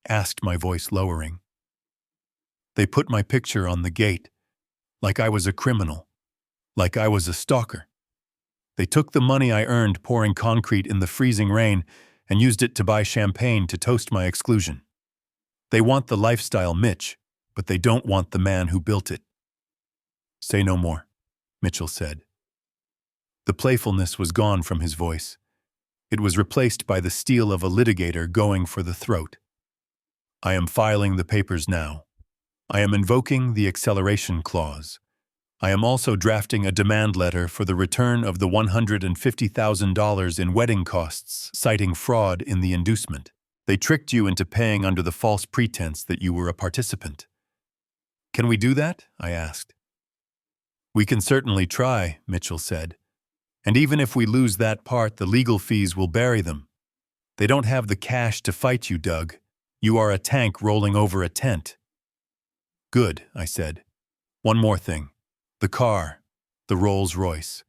asked, my voice lowering. "They put my picture on the gate. Like I was a criminal. Like I was a stalker. They took the money I earned pouring concrete in the freezing rain and used it to buy champagne to toast my exclusion. They want the lifestyle, Mitch, but they don't want the man who built it." "Say no more," Mitchell said. The playfulness was gone from his voice. It was replaced by the steel of a litigator going for the throat. "I am filing the papers now. I am invoking the acceleration clause. I am also drafting a demand letter for the return of the $150,000 in wedding costs, citing fraud in the inducement. They tricked you into paying under the false pretense that you were a participant." "Can we do that?" I asked. "We can certainly try," Mitchell said. "And even if we lose that part, the legal fees will bury them. They don't have the cash to fight you, Doug. You are a tank rolling over a tent." "Good," I said. "One more thing. The car. The Rolls-Royce.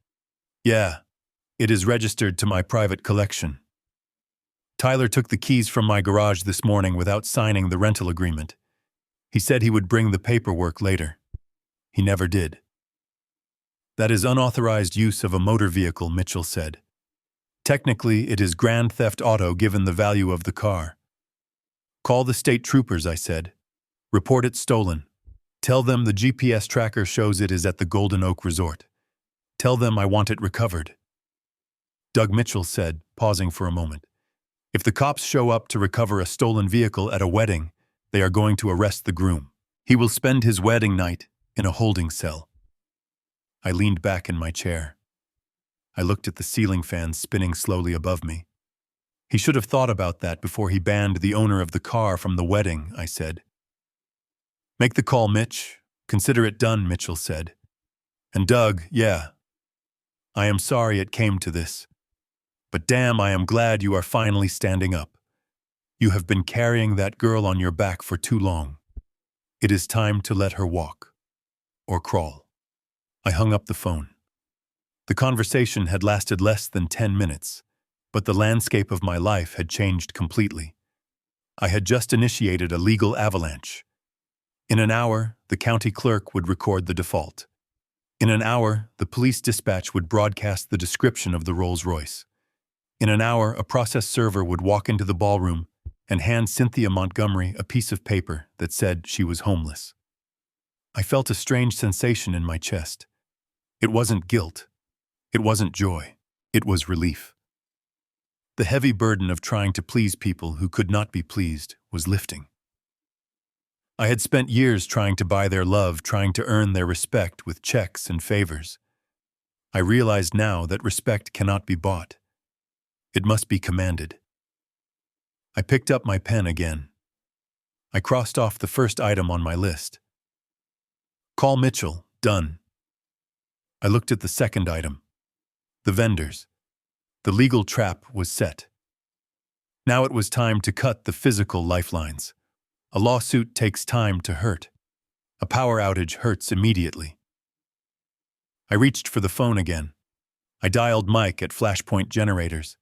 Yeah, it is registered to my private collection. Tyler took the keys from my garage this morning without signing the rental agreement. He said he would bring the paperwork later. He never did." "That is unauthorized use of a motor vehicle," Mitchell said. "Technically, it is grand theft auto given the value of the car." "Call the state troopers," I said. "Report it stolen. Tell them the GPS tracker shows it is at the Golden Oak Resort. Tell them I want it recovered." Doug Mitchell said, pausing for a moment. "If the cops show up to recover a stolen vehicle at a wedding, they are going to arrest the groom. He will spend his wedding night in a holding cell." I leaned back in my chair. I looked at the ceiling fan spinning slowly above me. "He should have thought about that before he banned the owner of the car from the wedding," I said. "Make the call, Mitch. Consider it done," Mitchell said. "And Doug, yeah. I am sorry it came to this. But damn, I am glad you are finally standing up. You have been carrying that girl on your back for too long. It is time to let her walk. Or crawl." I hung up the phone. The conversation had lasted less than 10 minutes, but the landscape of my life had changed completely. I had just initiated a legal avalanche. In an hour, the county clerk would record the default. In an hour, the police dispatch would broadcast the description of the Rolls-Royce. In an hour, a process server would walk into the ballroom and hand Cynthia Montgomery a piece of paper that said she was homeless. I felt a strange sensation in my chest. It wasn't guilt. It wasn't joy. It was relief. The heavy burden of trying to please people who could not be pleased was lifting. I had spent years trying to buy their love, trying to earn their respect with checks and favors. I realized now that respect cannot be bought. It must be commanded. I picked up my pen again. I crossed off the first item on my list. Call Mitchell, done. I looked at the second item. The vendors. The legal trap was set. Now it was time to cut the physical lifelines. A lawsuit takes time to hurt. A power outage hurts immediately. I reached for the phone again. I dialed Mike at Flashpoint Generators.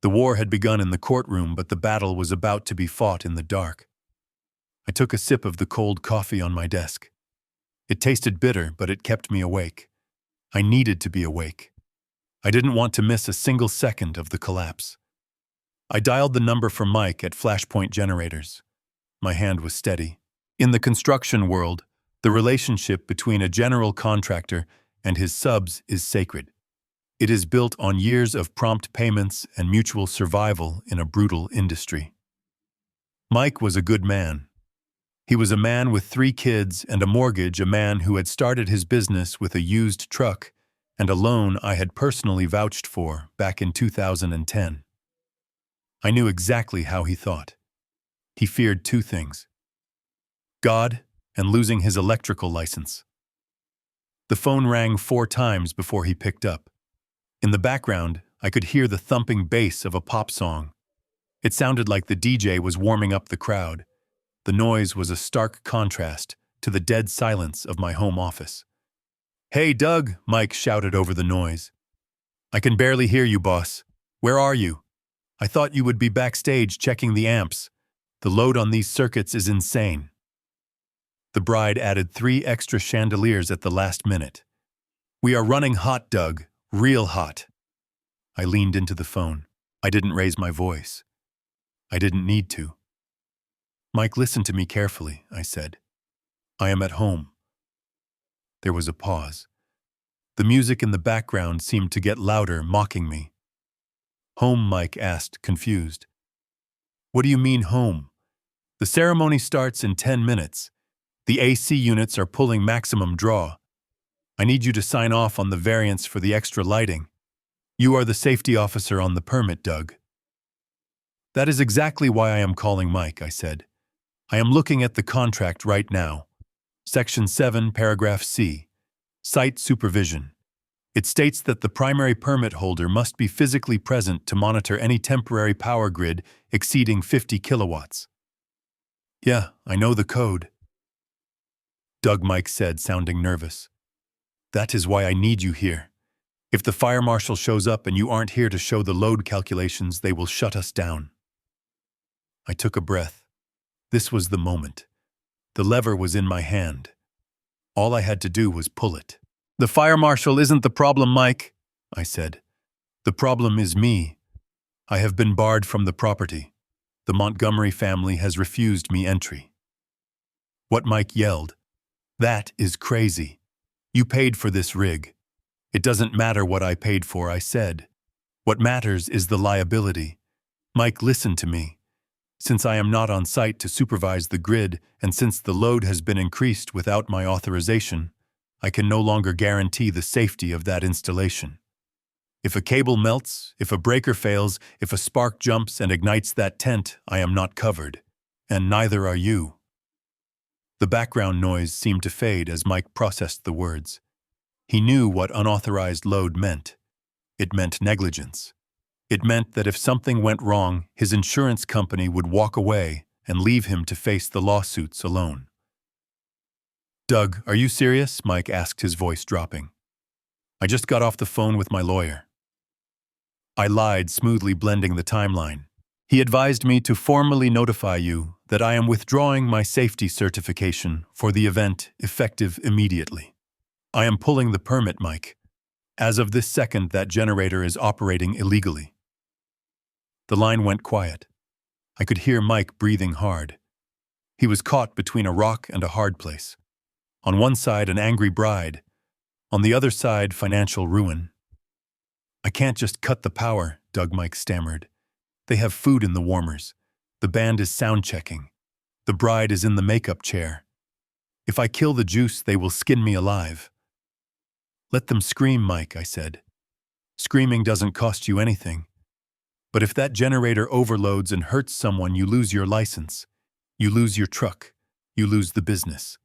The war had begun in the courtroom, but the battle was about to be fought in the dark. I took a sip of the cold coffee on my desk. It tasted bitter, but it kept me awake. I needed to be awake. I didn't want to miss a single second of the collapse. I dialed the number for Mike at Flashpoint Generators. My hand was steady. In the construction world, the relationship between a general contractor and his subs is sacred. It is built on years of prompt payments and mutual survival in a brutal industry. Mike was a good man. He was a man with 3 kids and a mortgage, a man who had started his business with a used truck and a loan I had personally vouched for back in 2010. I knew exactly how he thought. He feared 2 things: God and losing his electrical license. The phone rang 4 times before he picked up. In the background, I could hear the thumping bass of a pop song. It sounded like the DJ was warming up the crowd. The noise was a stark contrast to the dead silence of my home office. "Hey, Doug," Mike shouted over the noise. "I can barely hear you, boss. Where are you? I thought you would be backstage checking the amps. The load on these circuits is insane." The bride added 3 extra chandeliers at the last minute. "We are running hot, Doug. Real hot." I leaned into the phone. I didn't raise my voice. I didn't need to. "Mike, listen to me carefully," I said. "I am at home." There was a pause. The music in the background seemed to get louder, mocking me. "Home?" Mike asked, confused. "What do you mean, home? The ceremony starts in 10 minutes. The AC units are pulling maximum draw. I need you to sign off on the variance for the extra lighting. You are the safety officer on the permit, Doug." "That is exactly why I am calling Mike," I said. "I am looking at the contract right now. Section 7, paragraph C. Site supervision. It states that the primary permit holder must be physically present to monitor any temporary power grid exceeding 50 kilowatts. "Yeah, I know the code," Doug, Mike said, sounding nervous. "That is why I need you here. If the fire marshal shows up and you aren't here to show the load calculations, they will shut us down." I took a breath. This was the moment. The lever was in my hand. All I had to do was pull it. "The fire marshal isn't the problem, Mike," I said. "The problem is me. I have been barred from the property. The Montgomery family has refused me entry." What Mike yelled. "That is crazy. You paid for this rig." "It doesn't matter what I paid for," I said. "What matters is the liability. Mike, listen to me. Since I am not on site to supervise the grid, and since the load has been increased without my authorization, I can no longer guarantee the safety of that installation. If a cable melts, if a breaker fails, if a spark jumps and ignites that tent, I am not covered. And neither are you." The background noise seemed to fade as Mike processed the words. He knew what unauthorized load meant. It meant negligence. It meant that if something went wrong, his insurance company would walk away and leave him to face the lawsuits alone. "Doug, are you serious?" Mike asked, his voice dropping. "I just got off the phone with my lawyer." I lied, smoothly blending the timeline. "He advised me to formally notify you that I am withdrawing my safety certification for the event effective immediately. I am pulling the permit, Mike. As of this second, that generator is operating illegally." The line went quiet. I could hear Mike breathing hard. He was caught between a rock and a hard place. On one side, an angry bride. On the other side, financial ruin. "I can't just cut the power," Doug, Mike stammered. "They have food in the warmers. The band is sound checking. The bride is in the makeup chair. If I kill the juice, they will skin me alive." Let them scream, Mike, I said. Screaming doesn't cost you anything. But if that generator overloads and hurts someone, you lose your license. You lose your truck. You lose the business.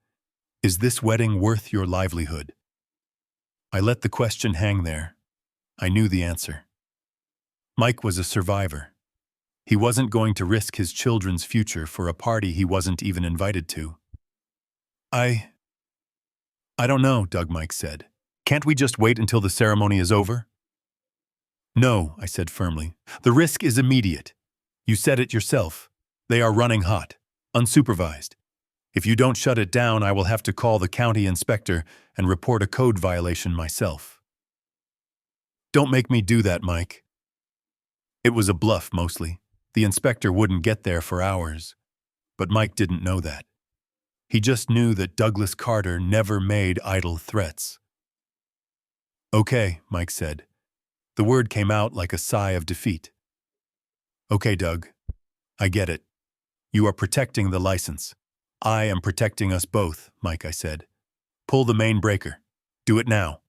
Is this wedding worth your livelihood? I let the question hang there. I knew the answer. Mike was a survivor. He wasn't going to risk his children's future for a party he wasn't even invited to. I don't know, Doug Mike said. Can't we just wait until the ceremony is over? No, I said firmly. The risk is immediate. You said it yourself. They are running hot, unsupervised. If you don't shut it down, I will have to call the county inspector and report a code violation myself. Don't make me do that, Mike. It was a bluff, mostly. The inspector wouldn't get there for hours. But Mike didn't know that. He just knew that Douglas Carter never made idle threats. Okay, Mike said. The word came out like a sigh of defeat. Okay, Doug. I get it. You are protecting the license. I am protecting us both, Mike, I said. Pull the main breaker. Do it now.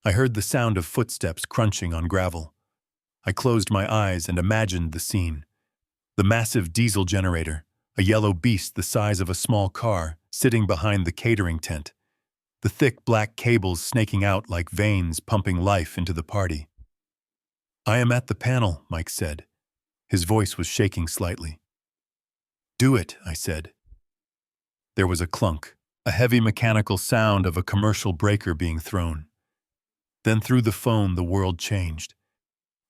I heard the sound of footsteps crunching on gravel. I closed my eyes and imagined the scene. The massive diesel generator, a yellow beast the size of a small car, sitting behind the catering tent. The thick black cables snaking out like veins pumping life into the party. I am at the panel, Mike said. His voice was shaking slightly. Do it, I said. There was a clunk, a heavy mechanical sound of a commercial breaker being thrown. Then through the phone the world changed.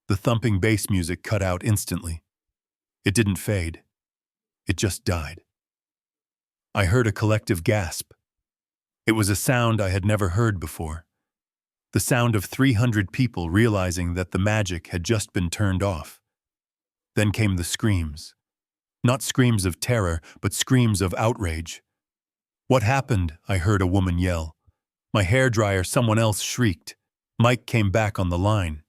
The thumping bass music cut out instantly. It didn't fade. It just died. I heard a collective gasp. It was a sound I had never heard before. The sound of 300 people realizing that the magic had just been turned off. Then came the screams. Not screams of terror, but screams of outrage. What happened? I heard a woman yell. My hairdryer, someone else shrieked. Mike came back on the line.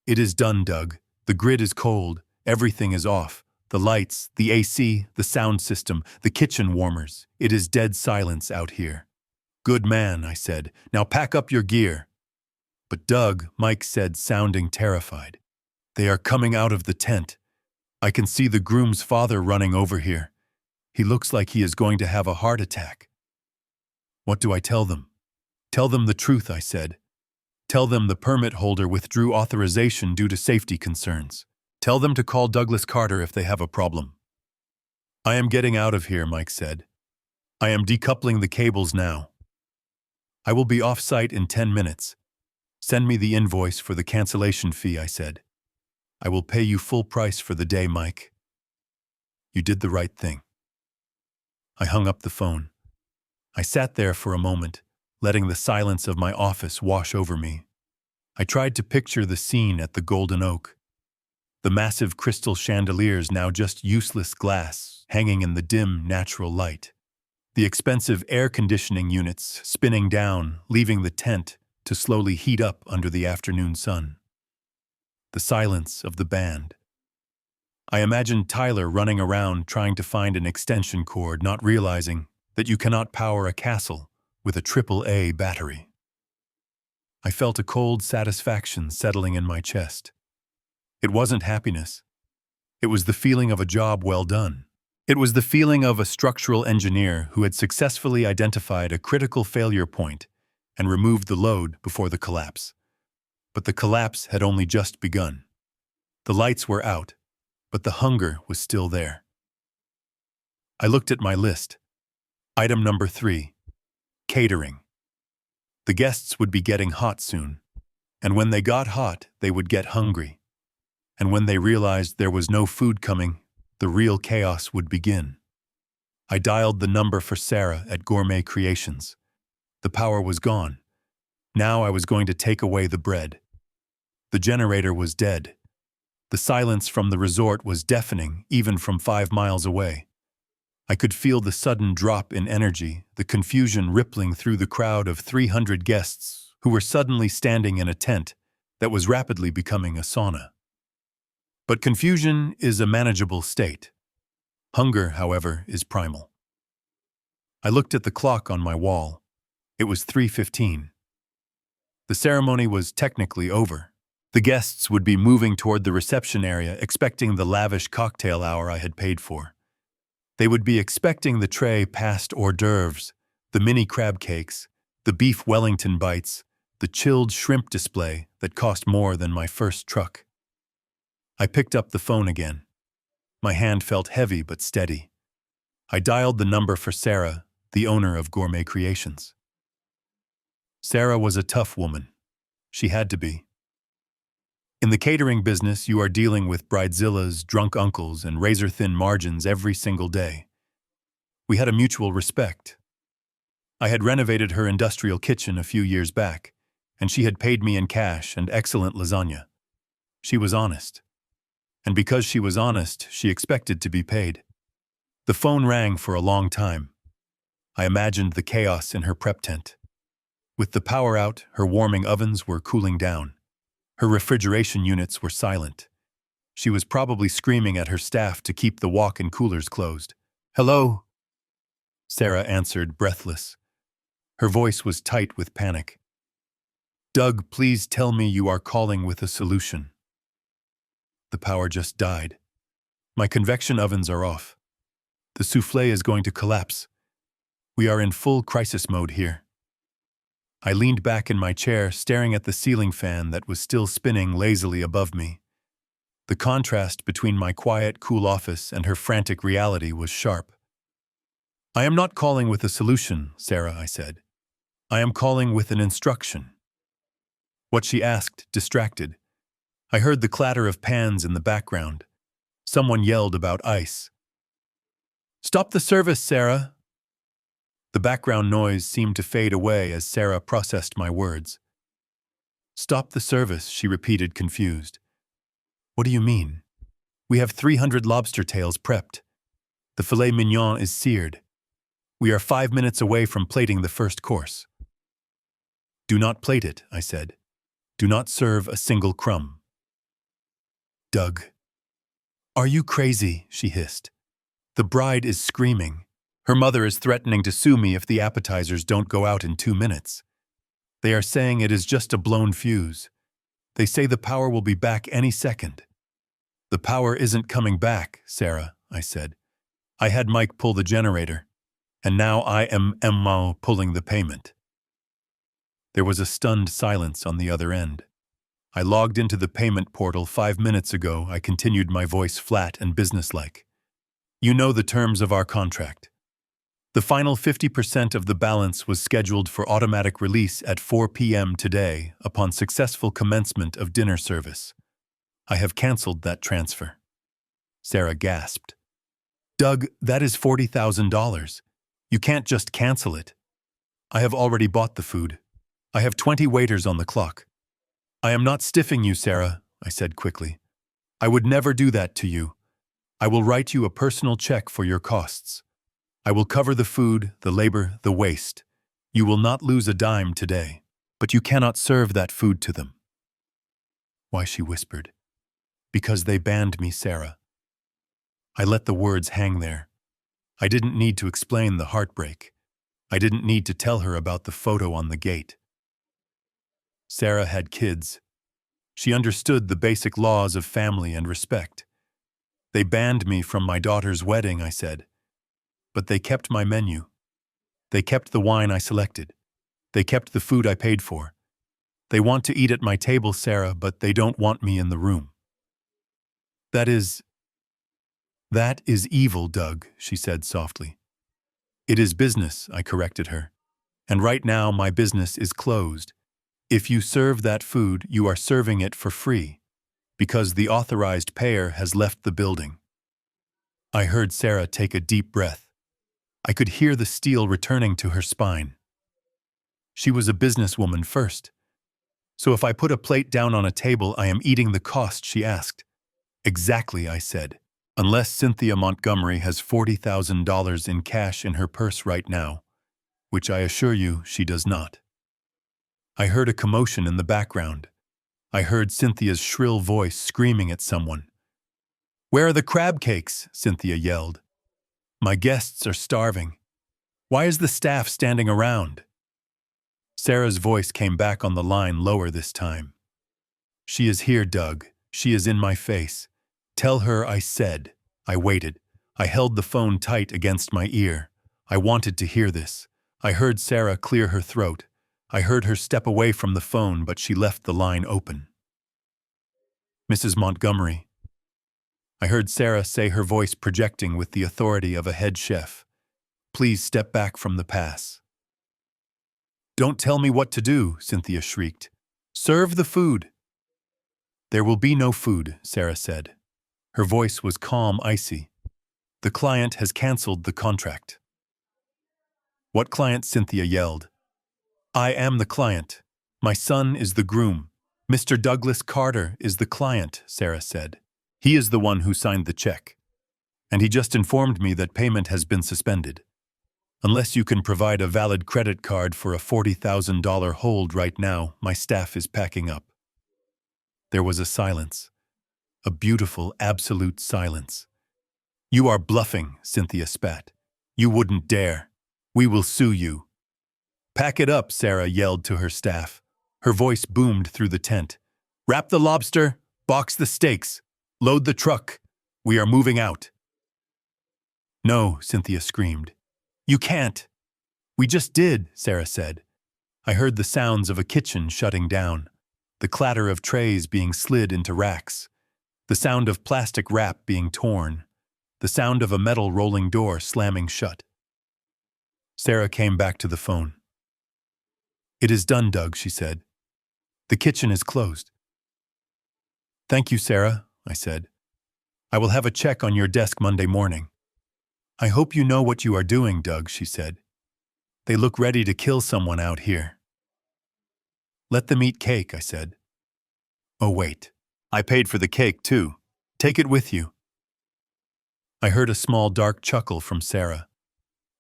It is done, Doug. The grid is cold. Everything is off. The lights, the AC, the sound system, the kitchen warmers. It is dead silence out here. Good man, I said. Now pack up your gear. But Doug, Mike said, sounding terrified. They are coming out of the tent. I can see the groom's father running over here. He looks like he is going to have a heart attack. What do I tell them? Tell them the truth, I said. Tell them the permit holder withdrew authorization due to safety concerns. Tell them to call Douglas Carter if they have a problem. I am getting out of here, Mike said. I am decoupling the cables now. I will be off-site in 10 minutes. Send me the invoice for the cancellation fee, I said. I will pay you full price for the day, Mike. You did the right thing. I hung up the phone. I sat there for a moment, letting the silence of my office wash over me. I tried to picture the scene at the Golden Oak. The massive crystal chandeliers, now just useless glass, hanging in the dim, natural light. The expensive air conditioning units spinning down, leaving the tent to slowly heat up under the afternoon sun. The silence of the band. I imagined Tyler running around trying to find an extension cord, not realizing that you cannot power a castle with a AAA battery. I felt a cold satisfaction settling in my chest. It wasn't happiness. It was the feeling of a job well done. It was the feeling of a structural engineer who had successfully identified a critical failure point and removed the load before the collapse. But the collapse had only just begun. The lights were out, but the hunger was still there. I looked at my list. Item number 3, catering. The guests would be getting hot soon, and when they got hot, they would get hungry. And when they realized there was no food coming, the real chaos would begin. I dialed the number for Sarah at Gourmet Creations. The power was gone. Now I was going to take away the bread. The generator was dead. The silence from the resort was deafening, even from 5 miles away. I could feel the sudden drop in energy, the confusion rippling through the crowd of 300 guests who were suddenly standing in a tent that was rapidly becoming a sauna. But confusion is a manageable state. Hunger, however, is primal. I looked at the clock on my wall. It was 3:15. The ceremony was technically over. The guests would be moving toward the reception area, expecting the lavish cocktail hour I had paid for. They would be expecting the tray past hors d'oeuvres, the mini crab cakes, the beef Wellington bites, the chilled shrimp display that cost more than my first truck. I picked up the phone again. My hand felt heavy but steady. I dialed the number for Sarah, the owner of Gourmet Creations. Sarah was a tough woman. She had to be. In the catering business, you are dealing with bridezillas, drunk uncles, and razor-thin margins every single day. We had a mutual respect. I had renovated her industrial kitchen a few years back, and she had paid me in cash and excellent lasagna. She was honest. And because she was honest, she expected to be paid. The phone rang for a long time. I imagined the chaos in her prep tent. With the power out, her warming ovens were cooling down. Her refrigeration units were silent. She was probably screaming at her staff to keep the walk-in coolers closed. "Hello?" Sarah answered, breathless. Her voice was tight with panic. "Doug, please tell me you are calling with a solution." The power just died. My convection ovens are off. The soufflé is going to collapse. We are in full crisis mode here. I leaned back in my chair, staring at the ceiling fan that was still spinning lazily above me. The contrast between my quiet, cool office and her frantic reality was sharp. "I am not calling with a solution, Sarah," I said. "I am calling with an instruction." What she asked distracted. I heard the clatter of pans in the background. Someone yelled about ice. "Stop the service, Sarah!" The background noise seemed to fade away as Sarah processed my words. "Stop the service," she repeated, confused. "What do you mean? We have 300 lobster tails prepped. The filet mignon is seared. We are 5 minutes away from plating the first course." "Do not plate it," I said. "Do not serve a single crumb." "Doug." "Are you crazy?" she hissed. "The bride is screaming. Her mother is threatening to sue me if the appetizers don't go out in 2 minutes. They are saying it is just a blown fuse. They say the power will be back any second." "The power isn't coming back, Sarah," I said. "I had Mike pull the generator, and now I am pulling the payment." There was a stunned silence on the other end. I logged into the payment portal 5 minutes ago. I continued, my voice flat and businesslike. "You know the terms of our contract. The final 50% of the balance was scheduled for automatic release at 4 p.m. today upon successful commencement of dinner service. I have canceled that transfer." Sarah gasped. "Doug, that is $40,000. You can't just cancel it." "I have already bought the food. I have 20 waiters on the clock." "I am not stiffing you, Sarah," I said quickly. "I would never do that to you. I will write you a personal check for your costs. I will cover the food, the labor, the waste. You will not lose a dime today, but you cannot serve that food to them." "Why?" she whispered. "Because they banned me, Sarah." I let the words hang there. I didn't need to explain the heartbreak. I didn't need to tell her about the photo on the gate. Sarah had kids. She understood the basic laws of family and respect. "They banned me from my daughter's wedding," I said. "But they kept my menu. They kept the wine I selected. They kept the food I paid for. They want to eat at my table, Sarah, but they don't want me in the room." That is evil, Doug," she said softly. "It is business," I corrected her. "And right now my business is closed. If you serve that food, you are serving it for free, because the authorized payer has left the building." I heard Sarah take a deep breath. I could hear the steel returning to her spine. She was a businesswoman first. "So if I put a plate down on a table, I am eating the cost she asked." "Exactly," I said. "Unless Cynthia Montgomery has $40,000 in cash in her purse right now, which I assure you she does not." I heard a commotion in the background. I heard Cynthia's shrill voice screaming at someone. "Where are the crab cakes?" Cynthia yelled. "My guests are starving. Why is the staff standing around?" Sarah's voice came back on the line lower this time. She is here, Doug. She is in my face. Tell her I said. I waited. I held the phone tight against my ear. I wanted to hear this. I heard Sarah clear her throat. I heard her step away from the phone, but she left the line open. Mrs. Montgomery. I heard Sarah say, her voice projecting with the authority of a head chef. Please step back from the pass. Don't tell me what to do, Cynthia shrieked. Serve the food. There will be no food, Sarah said. Her voice was calm, icy. The client has canceled the contract. What client? Cynthia yelled. I am the client. My son is the groom. Mr. Douglas Carter is the client, Sarah said. He is the one who signed the check. And he just informed me that payment has been suspended. Unless you can provide a valid credit card for a $40,000 hold right now, my staff is packing up. There was a silence. A beautiful, absolute silence. You are bluffing, Cynthia spat. You wouldn't dare. We will sue you. Pack it up, Sarah yelled to her staff. Her voice boomed through the tent. Wrap the lobster, box the steaks, load the truck. We are moving out. No, Cynthia screamed. You can't. We just did, Sarah said. I heard the sounds of a kitchen shutting down, the clatter of trays being slid into racks, the sound of plastic wrap being torn, the sound of a metal rolling door slamming shut. Sarah came back to the phone. It is done, Doug, she said. The kitchen is closed. Thank you, Sarah, I said. I will have a check on your desk Monday morning. I hope you know what you are doing, Doug, she said. They look ready to kill someone out here. Let them eat cake, I said. Oh, wait. I paid for the cake, too. Take it with you. I heard a small dark chuckle from Sarah.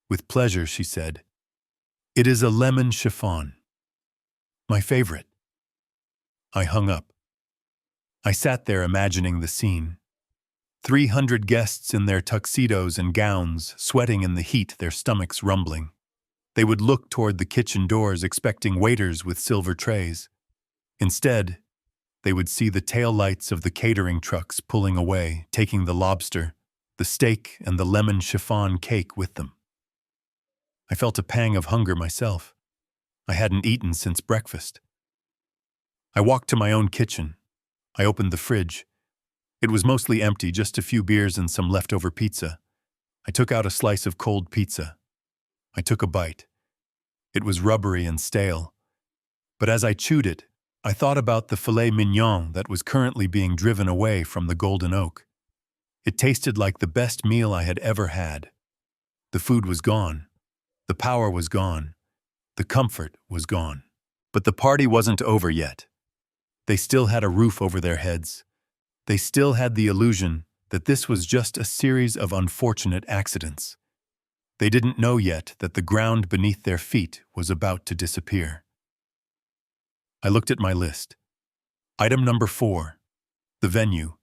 With pleasure, she said. It is a lemon chiffon. My favorite. I hung up. I sat there imagining the scene. 300 guests in their tuxedos and gowns, sweating in the heat, their stomachs rumbling. They would look toward the kitchen doors expecting waiters with silver trays. Instead, they would see the taillights of the catering trucks pulling away, taking the lobster, the steak, and the lemon chiffon cake with them. I felt a pang of hunger myself. I hadn't eaten since breakfast. I walked to my own kitchen. I opened the fridge. It was mostly empty, just a few beers and some leftover pizza. I took out a slice of cold pizza. I took a bite. It was rubbery and stale. But as I chewed it, I thought about the filet mignon that was currently being driven away from the Golden Oak. It tasted like the best meal I had ever had. The food was gone. The power was gone. The comfort was gone. But the party wasn't over yet. They still had a roof over their heads. They still had the illusion that this was just a series of unfortunate accidents. They didn't know yet that the ground beneath their feet was about to disappear. I looked at my list. Item number 4, the venue,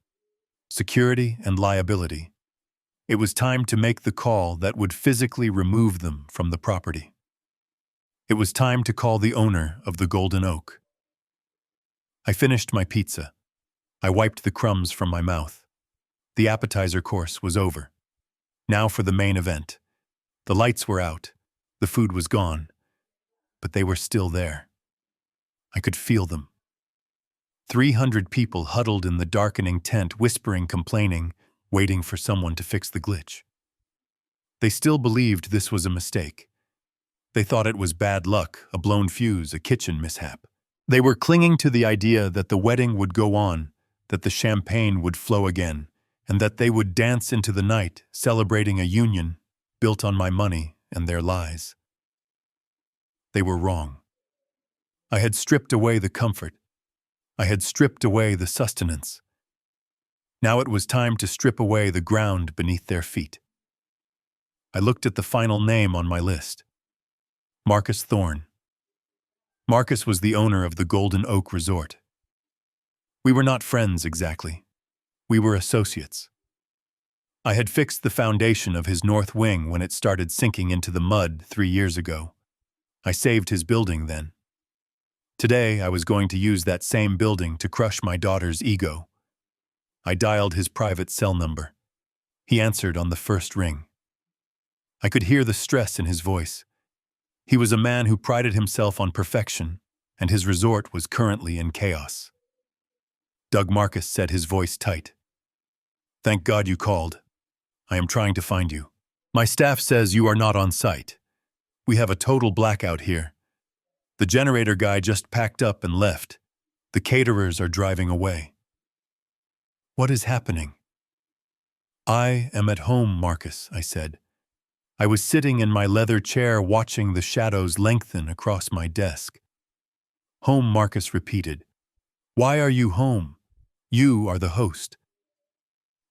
security and liability. It was time to make the call that would physically remove them from the property. It was time to call the owner of the Golden Oak. I finished my pizza. I wiped the crumbs from my mouth. The appetizer course was over. Now for the main event. The lights were out. The food was gone. But they were still there. I could feel them. 300 people huddled in the darkening tent, whispering, complaining, waiting for someone to fix the glitch. They still believed this was a mistake. They thought it was bad luck, a blown fuse, a kitchen mishap. They were clinging to the idea that the wedding would go on, that the champagne would flow again, and that they would dance into the night, celebrating a union built on my money and their lies. They were wrong. I had stripped away the comfort. I had stripped away the sustenance. Now it was time to strip away the ground beneath their feet. I looked at the final name on my list. Marcus Thorne. Marcus was the owner of the Golden Oak Resort. We were not friends exactly. We were associates. I had fixed the foundation of his north wing when it started sinking into the mud 3 years ago. I saved his building then. Today, I was going to use that same building to crush my daughter's ego. I dialed his private cell number. He answered on the first ring. I could hear the stress in his voice. He was a man who prided himself on perfection, and his resort was currently in chaos. Doug Marcus said, his voice tight. "Thank God you called. I am trying to find you. My staff says you are not on site. We have a total blackout here. The generator guy just packed up and left. The caterers are driving away." "What is happening?" "I am at home, Marcus," I said. I was sitting in my leather chair watching the shadows lengthen across my desk. "Home," Marcus repeated. "Why are you home? You are the host."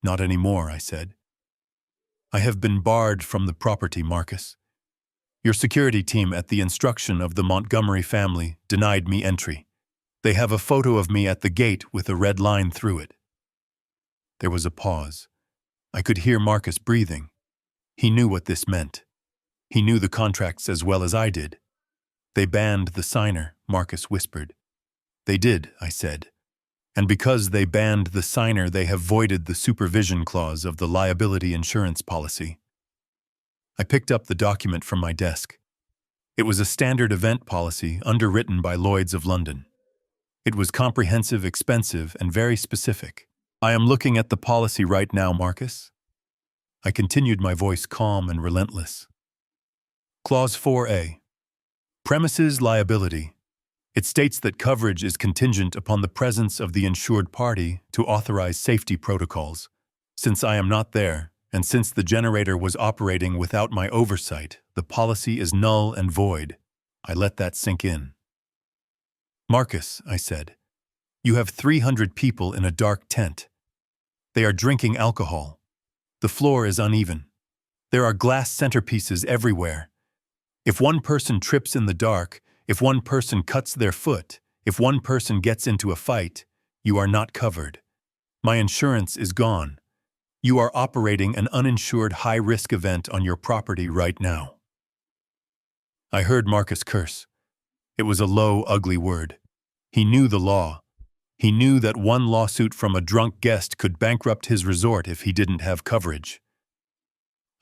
"Not anymore," I said. "I have been barred from the property, Marcus. Your security team, at the instruction of the Montgomery family, denied me entry. They have a photo of me at the gate with a red line through it." There was a pause. I could hear Marcus breathing. He knew what this meant. He knew the contracts as well as I did. "They banned the signer," Marcus whispered. "They did," I said. "And because they banned the signer, they have voided the supervision clause of the liability insurance policy." I picked up the document from my desk. It was a standard event policy underwritten by Lloyd's of London. It was comprehensive, expensive, and very specific. "I am looking at the policy right now, Marcus." I continued, my voice calm and relentless. Clause 4A. Premises liability. It states that coverage is contingent upon the presence of the insured party to authorize safety protocols. Since I am not there, and since the generator was operating without my oversight, the policy is null and void. I let that sink in. "Marcus," I said, "you have 300 people in a dark tent. They are drinking alcohol. The floor is uneven. There are glass centerpieces everywhere. If one person trips in the dark, if one person cuts their foot, if one person gets into a fight, you are not covered. My insurance is gone. You are operating an uninsured high-risk event on your property right now." I heard Marcus curse. It was a low, ugly word. He knew the law. He knew that one lawsuit from a drunk guest could bankrupt his resort if he didn't have coverage.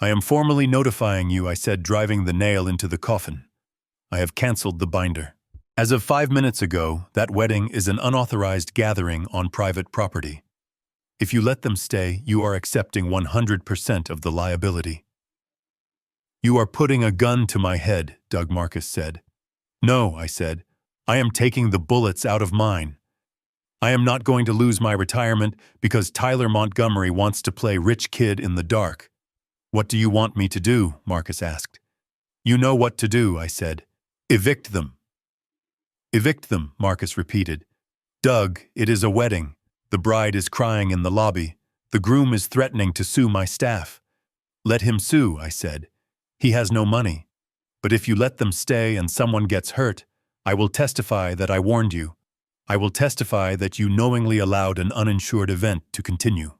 "I am formally notifying you," I said, driving the nail into the coffin. "I have canceled the binder. As of 5 minutes ago, that wedding is an unauthorized gathering on private property. If you let them stay, you are accepting 100% of the liability." "You are putting a gun to my head," Doug Marcus said. "No," I said. "I am taking the bullets out of mine. I am not going to lose my retirement because Tyler Montgomery wants to play rich kid in the dark." "What do you want me to do?" Marcus asked. "You know what to do," I said. "Evict them." "Evict them," Marcus repeated. "Doug, it is a wedding. The bride is crying in the lobby. The groom is threatening to sue my staff." "Let him sue," I said. "He has no money. But if you let them stay and someone gets hurt, I will testify that I warned you. I will testify that you knowingly allowed an uninsured event to continue."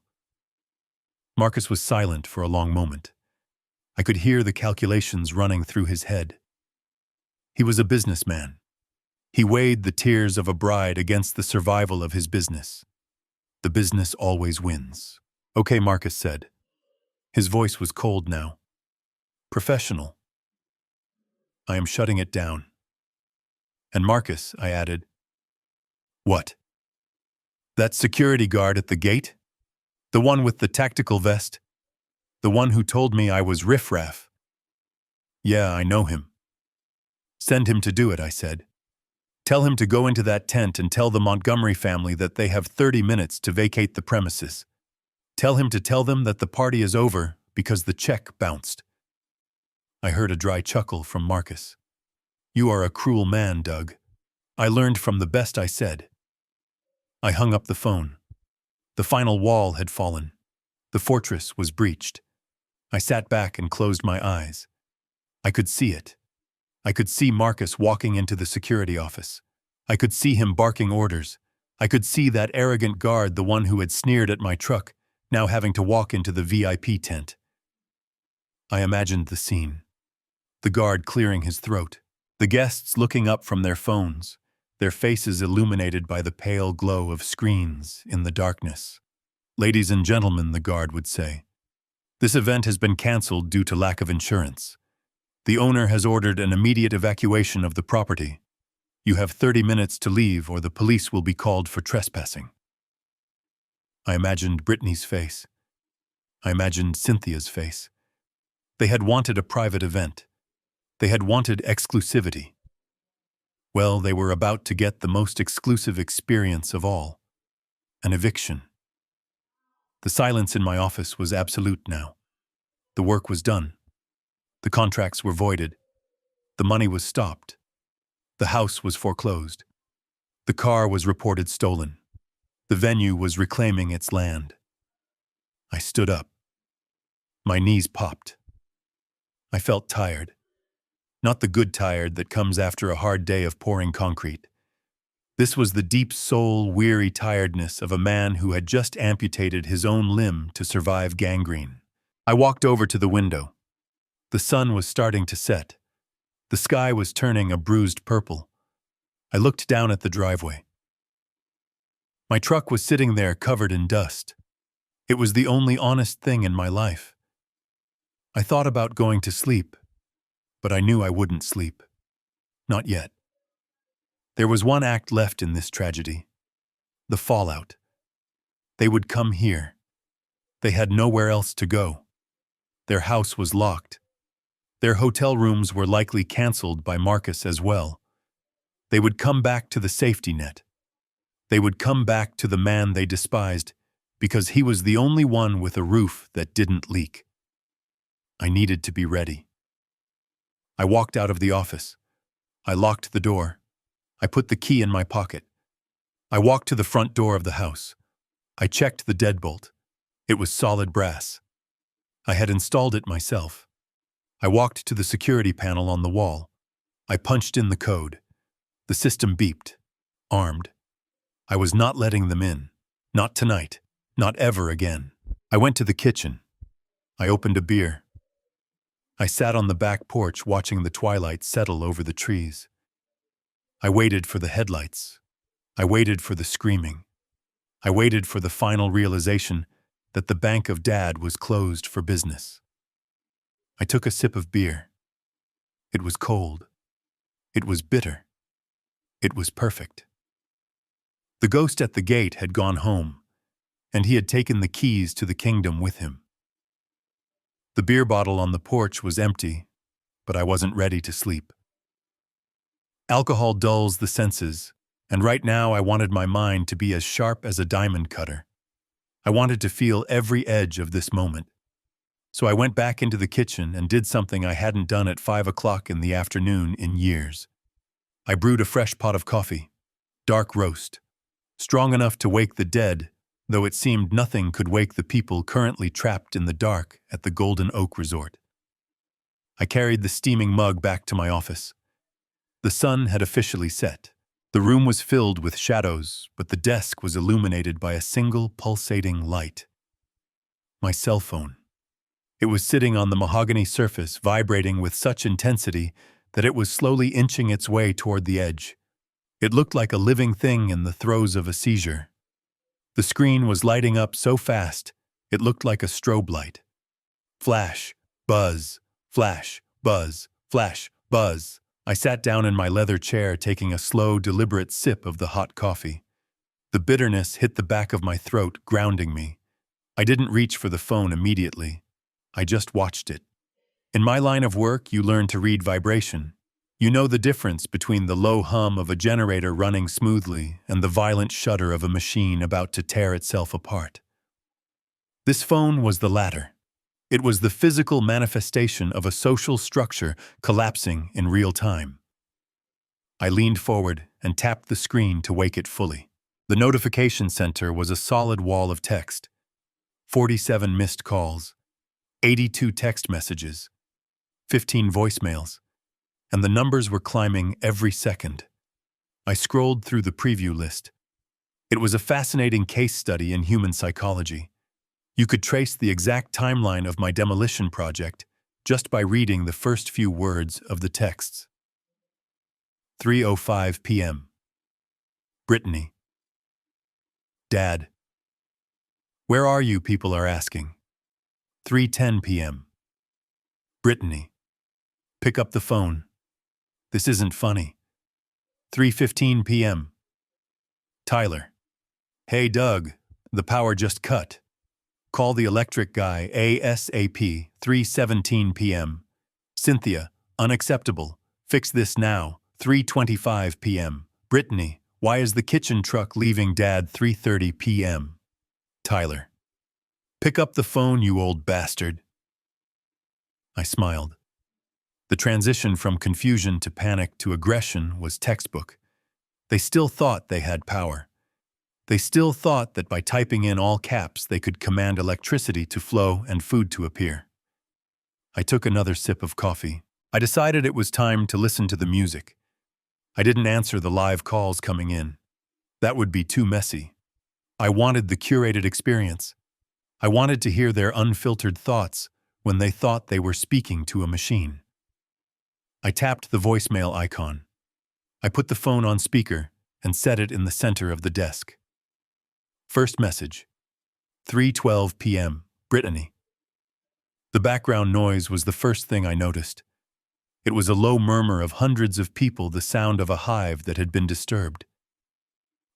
Marcus was silent for a long moment. I could hear the calculations running through his head. He was a businessman. He weighed the tears of a bride against the survival of his business. The business always wins. "Okay," Marcus said. His voice was cold now. "Professional. I am shutting it down." "And Marcus," I added. "What?" "That security guard at the gate? The one with the tactical vest? The one who told me I was riffraff?" "Yeah, I know him." "Send him to do it," I said. "Tell him to go into that tent and tell the Montgomery family that they have 30 minutes to vacate the premises. Tell him to tell them that the party is over because the check bounced." I heard a dry chuckle from Marcus. "You are a cruel man, Doug. I learned from the best," I said. I hung up the phone. The final wall had fallen. The fortress was breached. I sat back and closed my eyes. I could see it. I could see Marcus walking into the security office. I could see him barking orders. I could see that arrogant guard, the one who had sneered at my truck, now having to walk into the VIP tent. I imagined the scene. The guard clearing his throat. The guests looking up from their phones. their faces illuminated by the pale glow of screens in the darkness. "Ladies and gentlemen," the guard would say, "this event has been cancelled due to lack of insurance. The owner has ordered an immediate evacuation of the property. You have 30 minutes to leave or the police will be called for trespassing." I imagined Brittany's face. I imagined Cynthia's face. They had wanted a private event. They had wanted exclusivity. Well, they were about to get the most exclusive experience of all, an eviction. The silence in my office was absolute now. The work was done. The contracts were voided. The money was stopped. The house was foreclosed. The car was reported stolen. The venue was reclaiming its land. I stood up. My knees popped. I felt tired. Not the good tired that comes after a hard day of pouring concrete. This was the deep soul, weary tiredness of a man who had just amputated his own limb to survive gangrene. I walked over to the window. The sun was starting to set. The sky was turning a bruised purple. I looked down at the driveway. My truck was sitting there covered in dust. It was the only honest thing in my life. I thought about going to sleep, but I knew I wouldn't sleep. Not yet. There was one act left in this tragedy. The fallout. They would come here. They had nowhere else to go. Their house was locked. Their hotel rooms were likely cancelled by Marcus as well. They would come back to the safety net. They would come back to the man they despised because he was the only one with a roof that didn't leak. I needed to be ready. I walked out of the office. I locked the door. I put the key in my pocket. I walked to the front door of the house. I checked the deadbolt. It was solid brass. I had installed it myself. I walked to the security panel on the wall. I punched in the code. The system beeped. Armed. I was not letting them in. Not tonight. Not ever again. I went to the kitchen. I opened a beer. I sat on the back porch watching the twilight settle over the trees. I waited for the headlights. I waited for the screaming. I waited for the final realization that the bank of Dad was closed for business. I took a sip of beer. It was cold. It was bitter. It was perfect. The ghost at the gate had gone home, and he had taken the keys to the kingdom with him. The beer bottle on the porch was empty, but I wasn't ready to sleep. Alcohol dulls the senses, and right now I wanted my mind to be as sharp as a diamond cutter. I wanted to feel every edge of this moment. So I went back into the kitchen and did something I hadn't done at 5 o'clock in the afternoon in years. I brewed a fresh pot of coffee, dark roast, strong enough to wake the dead, though it seemed nothing could wake the people currently trapped in the dark at the Golden Oak Resort. I carried the steaming mug back to my office. The sun had officially set. The room was filled with shadows, but the desk was illuminated by a single pulsating light. My cell phone. It was sitting on the mahogany surface, vibrating with such intensity that it was slowly inching its way toward the edge. It looked like a living thing in the throes of a seizure. The screen was lighting up so fast, it looked like a strobe light. Flash, buzz, flash, buzz, flash, buzz. I sat down in my leather chair, taking a slow, deliberate sip of the hot coffee. The bitterness hit the back of my throat, grounding me. I didn't reach for the phone immediately. I just watched it. In my line of work, you learn to read vibration. You know the difference between the low hum of a generator running smoothly and the violent shudder of a machine about to tear itself apart. This phone was the latter. It was the physical manifestation of a social structure collapsing in real time. I leaned forward and tapped the screen to wake it fully. The notification center was a solid wall of text. 47 missed calls, 82 text messages, 15 voicemails, and the numbers were climbing every second. I scrolled through the preview list. It was a fascinating case study in human psychology. You could trace the exact timeline of my demolition project just by reading the first few words of the texts. 3:05 p.m. Brittany. Dad. Where are you, people are asking. 3:10 p.m. Brittany. Pick up the phone. This isn't funny. 3:15 p.m. Tyler. Hey, Doug, the power just cut. Call the electric guy ASAP. 3:17 p.m. Cynthia. Unacceptable. Fix this now. 3:25 p.m. Brittany. Why is the kitchen truck leaving Dad? 3:30 p.m. Tyler. Pick up the phone, you old bastard. I smiled. The transition from confusion to panic to aggression was textbook. They still thought they had power. They still thought that by typing in all caps they could command electricity to flow and food to appear. I took another sip of coffee. I decided it was time to listen to the music. I didn't answer the live calls coming in. That would be too messy. I wanted the curated experience. I wanted to hear their unfiltered thoughts when they thought they were speaking to a machine. I tapped the voicemail icon. I put the phone on speaker and set it in the center of the desk. First message. 3:12 p.m. Brittany. The background noise was the first thing I noticed. It was a low murmur of hundreds of people, the sound of a hive that had been disturbed.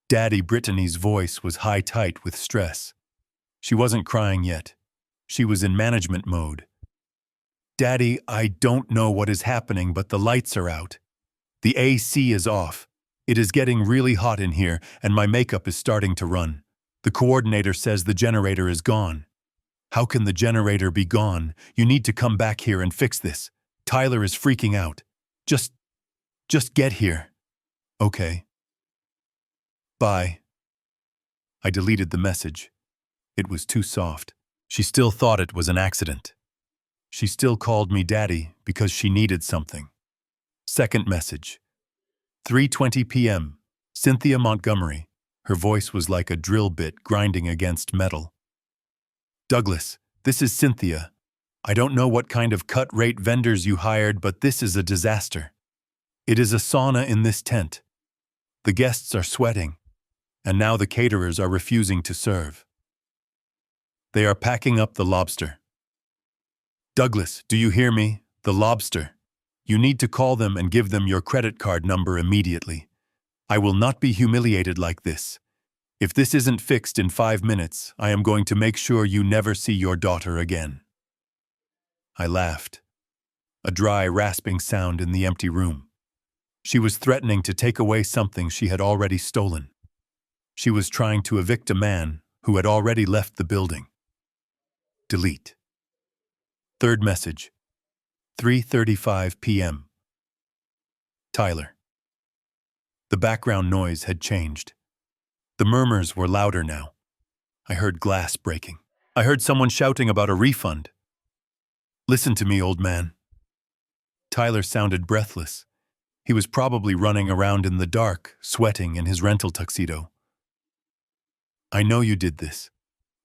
Daddy Brittany's voice was high-tight with stress. She wasn't crying yet. She was in management mode. Daddy, I don't know what is happening, but the lights are out. The AC is off. It is getting really hot in here, and my makeup is starting to run. The coordinator says the generator is gone. How can the generator be gone? You need to come back here and fix this. Tyler is freaking out. Just get here. Okay. Bye. I deleted the message. It was too soft. She still thought it was an accident. She still called me Daddy because she needed something. Second message. 3:20 p.m. Cynthia Montgomery. Her voice was like a drill bit grinding against metal. Douglas, this is Cynthia. I don't know what kind of cut-rate vendors you hired, but this is a disaster. It is a sauna in this tent. The guests are sweating, and now the caterers are refusing to serve. They are packing up the lobster. Douglas, do you hear me? The lobster. You need to call them and give them your credit card number immediately. I will not be humiliated like this. If this isn't fixed in 5 minutes, I am going to make sure you never see your daughter again. I laughed. A dry, rasping sound in the empty room. She was threatening to take away something she had already stolen. She was trying to evict a man who had already left the building. Delete. Third message. 3:35 p.m. Tyler. The background noise had changed. The murmurs were louder now. I heard glass breaking. I heard someone shouting about a refund. Listen to me, old man. Tyler sounded breathless. He was probably running around in the dark, sweating in his rental tuxedo. I know you did this.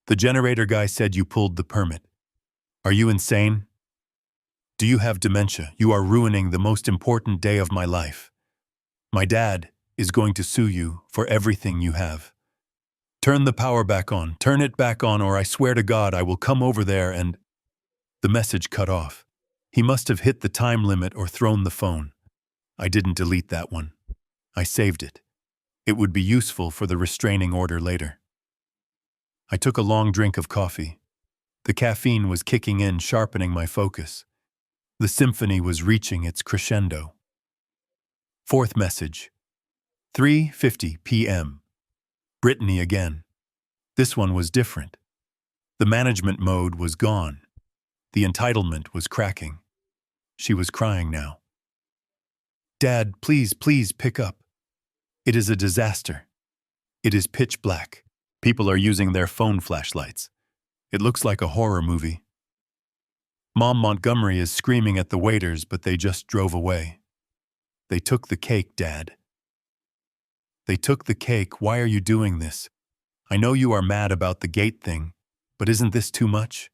The generator guy said you pulled the permit. Are you insane? Do you have dementia? You are ruining the most important day of my life. My dad is going to sue you for everything you have. Turn the power back on. Turn it back on, or I swear to God I will come over there and... The message cut off. He must have hit the time limit or thrown the phone. I didn't delete that one. I saved it. It would be useful for the restraining order later. I took a long drink of coffee. The caffeine was kicking in, sharpening my focus. The symphony was reaching its crescendo. Fourth message. 3:50 p.m. Brittany again. This one was different. The management mode was gone. The entitlement was cracking. She was crying now. Dad, please pick up. It is a disaster. It is pitch black. People are using their phone flashlights. It looks like a horror movie. Mom Montgomery is screaming at the waiters, but they just drove away. They took the cake, Dad. They took the cake. Why are you doing this? I know you are mad about the gate thing, but isn't this too much?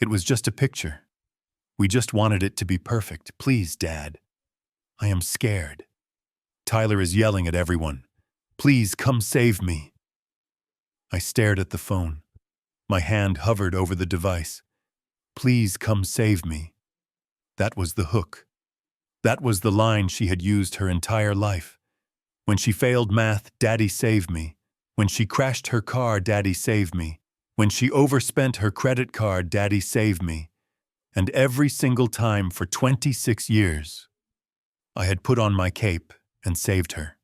It was just a picture. We just wanted it to be perfect. Please, Dad. I am scared. Tyler is yelling at everyone. Please come save me. I stared at the phone. My hand hovered over the device. Please come save me. That was the hook. That was the line she had used her entire life. When she failed math, Daddy save me. When she crashed her car, Daddy save me. When she overspent her credit card, Daddy save me. And every single time for 26 years, I had put on my cape and saved her.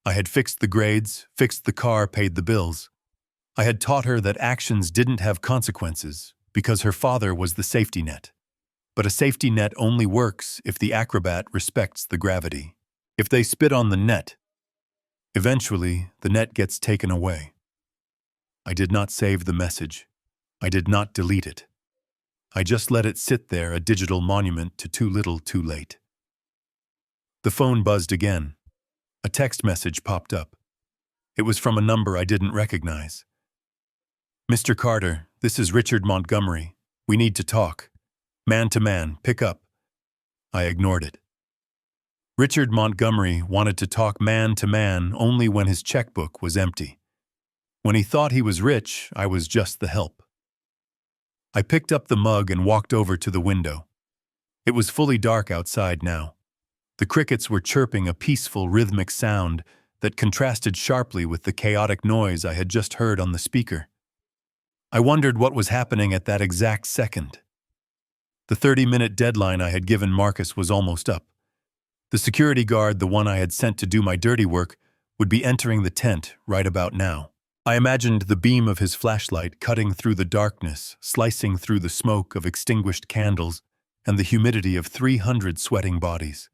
I had fixed the grades, fixed the car, paid the bills. I had taught her that actions didn't have consequences because her father was the safety net. But a safety net only works if the acrobat respects the gravity. If they spit on the net, eventually the net gets taken away. I did not save the message. I did not delete it. I just let it sit there, a digital monument to too little, too late. The phone buzzed again. A text message popped up. It was from a number I didn't recognize. Mr. Carter, this is Richard Montgomery. We need to talk. Man to man, pick up. I ignored it. Richard Montgomery wanted to talk man to man only when his checkbook was empty. When he thought he was rich, I was just the help. I picked up the mug and walked over to the window. It was fully dark outside now. The crickets were chirping a peaceful, rhythmic sound that contrasted sharply with the chaotic noise I had just heard on the speaker. I wondered what was happening at that exact second. The 30-minute deadline I had given Marcus was almost up. The security guard, the one I had sent to do my dirty work, would be entering the tent right about now. I imagined the beam of his flashlight cutting through the darkness, slicing through the smoke of extinguished candles and the humidity of 300 sweating bodies.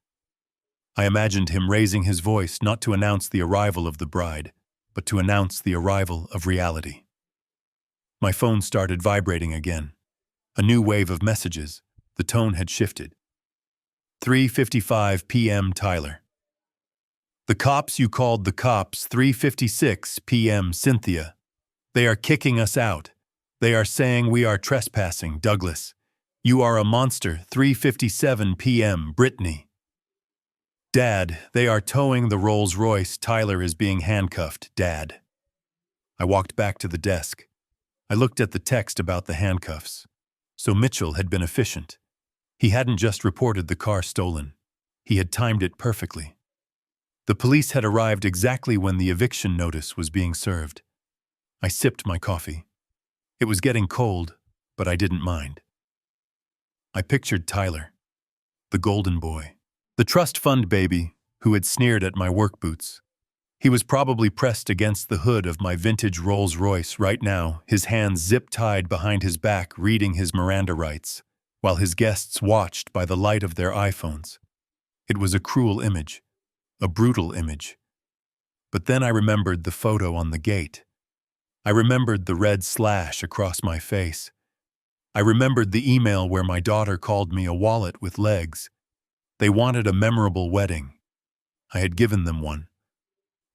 I imagined him raising his voice not to announce the arrival of the bride, but to announce the arrival of reality. My phone started vibrating again. A new wave of messages. The tone had shifted. 3:55 p.m. Tyler. The cops you called the cops, 3:56 p.m. Cynthia. They are kicking us out. They are saying we are trespassing, Douglas. You are a monster, 3:57 p.m. Brittany. Dad, they are towing the Rolls Royce. Tyler is being handcuffed, Dad. I walked back to the desk. I looked at the text about the handcuffs. So Mitchell had been efficient. He hadn't just reported the car stolen. He had timed it perfectly. The police had arrived exactly when the eviction notice was being served. I sipped my coffee. It was getting cold, but I didn't mind. I pictured Tyler, the golden boy, the trust fund baby who had sneered at my work boots. He was probably pressed against the hood of my vintage Rolls Royce right now, his hands zip-tied behind his back reading his Miranda rights, while his guests watched by the light of their iPhones. It was a cruel image, a brutal image. But then I remembered the photo on the gate. I remembered the red slash across my face. I remembered the email where my daughter called me a wallet with legs. They wanted a memorable wedding. I had given them one.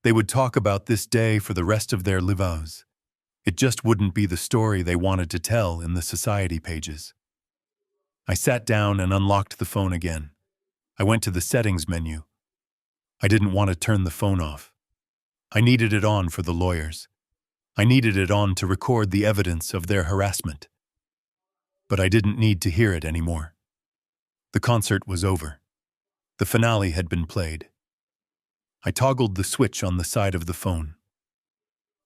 They would talk about this day for the rest of their lives. It just wouldn't be the story they wanted to tell in the society pages. I sat down and unlocked the phone again. I went to the settings menu. I didn't want to turn the phone off. I needed it on for the lawyers. I needed it on to record the evidence of their harassment. But I didn't need to hear it anymore. The concert was over. The finale had been played. I toggled the switch on the side of the phone.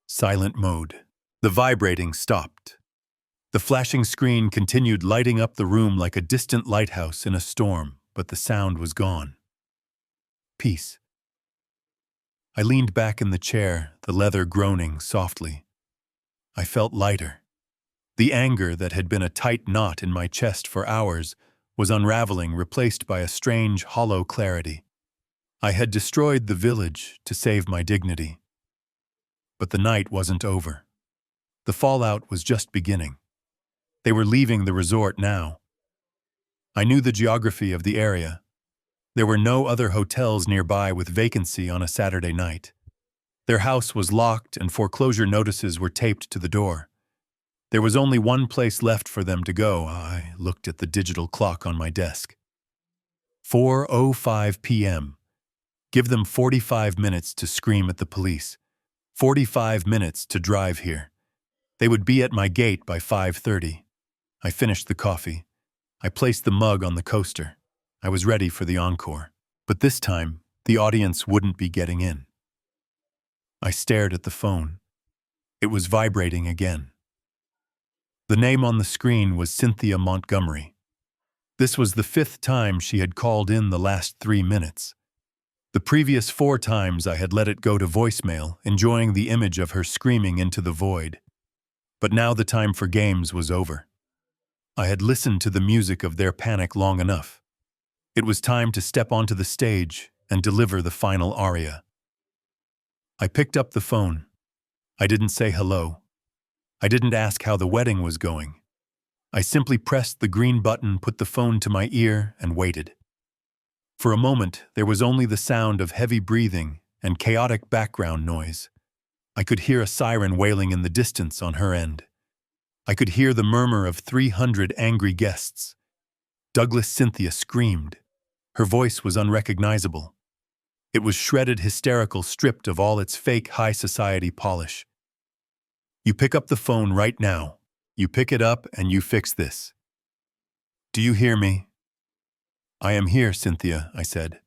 Silent mode. The vibrating stopped. The flashing screen continued lighting up the room like a distant lighthouse in a storm, but the sound was gone. Peace. I leaned back in the chair, the leather groaning softly. I felt lighter. The anger that had been a tight knot in my chest for hours was unraveling, replaced by a strange, hollow clarity. I had destroyed the village to save my dignity. But the night wasn't over. The fallout was just beginning. They were leaving the resort now. I knew the geography of the area. There were no other hotels nearby with vacancy on a Saturday night. Their house was locked and foreclosure notices were taped to the door. There was only one place left for them to go. I looked at the digital clock on my desk. 4:05 p.m. Give them 45 minutes to scream at the police. 45 minutes to drive here. They would be at my gate by 5:30. I finished the coffee. I placed the mug on the coaster. I was ready for the encore. But this time, the audience wouldn't be getting in. I stared at the phone. It was vibrating again. The name on the screen was Cynthia Montgomery. This was the 5th time she had called in the last 3 minutes. The previous 4 times I had let it go to voicemail, enjoying the image of her screaming into the void. But now the time for games was over. I had listened to the music of their panic long enough. It was time to step onto the stage and deliver the final aria. I picked up the phone. I didn't say hello. I didn't ask how the wedding was going. I simply pressed the green button, put the phone to my ear, and waited. For a moment, there was only the sound of heavy breathing and chaotic background noise. I could hear a siren wailing in the distance on her end. I could hear the murmur of 300 angry guests. Douglas Cynthia screamed. Her voice was unrecognizable. It was shredded hysterical, stripped of all its fake high society polish. You pick up the phone right now. You pick it up and you fix this. Do you hear me? I am here, Cynthia, I said.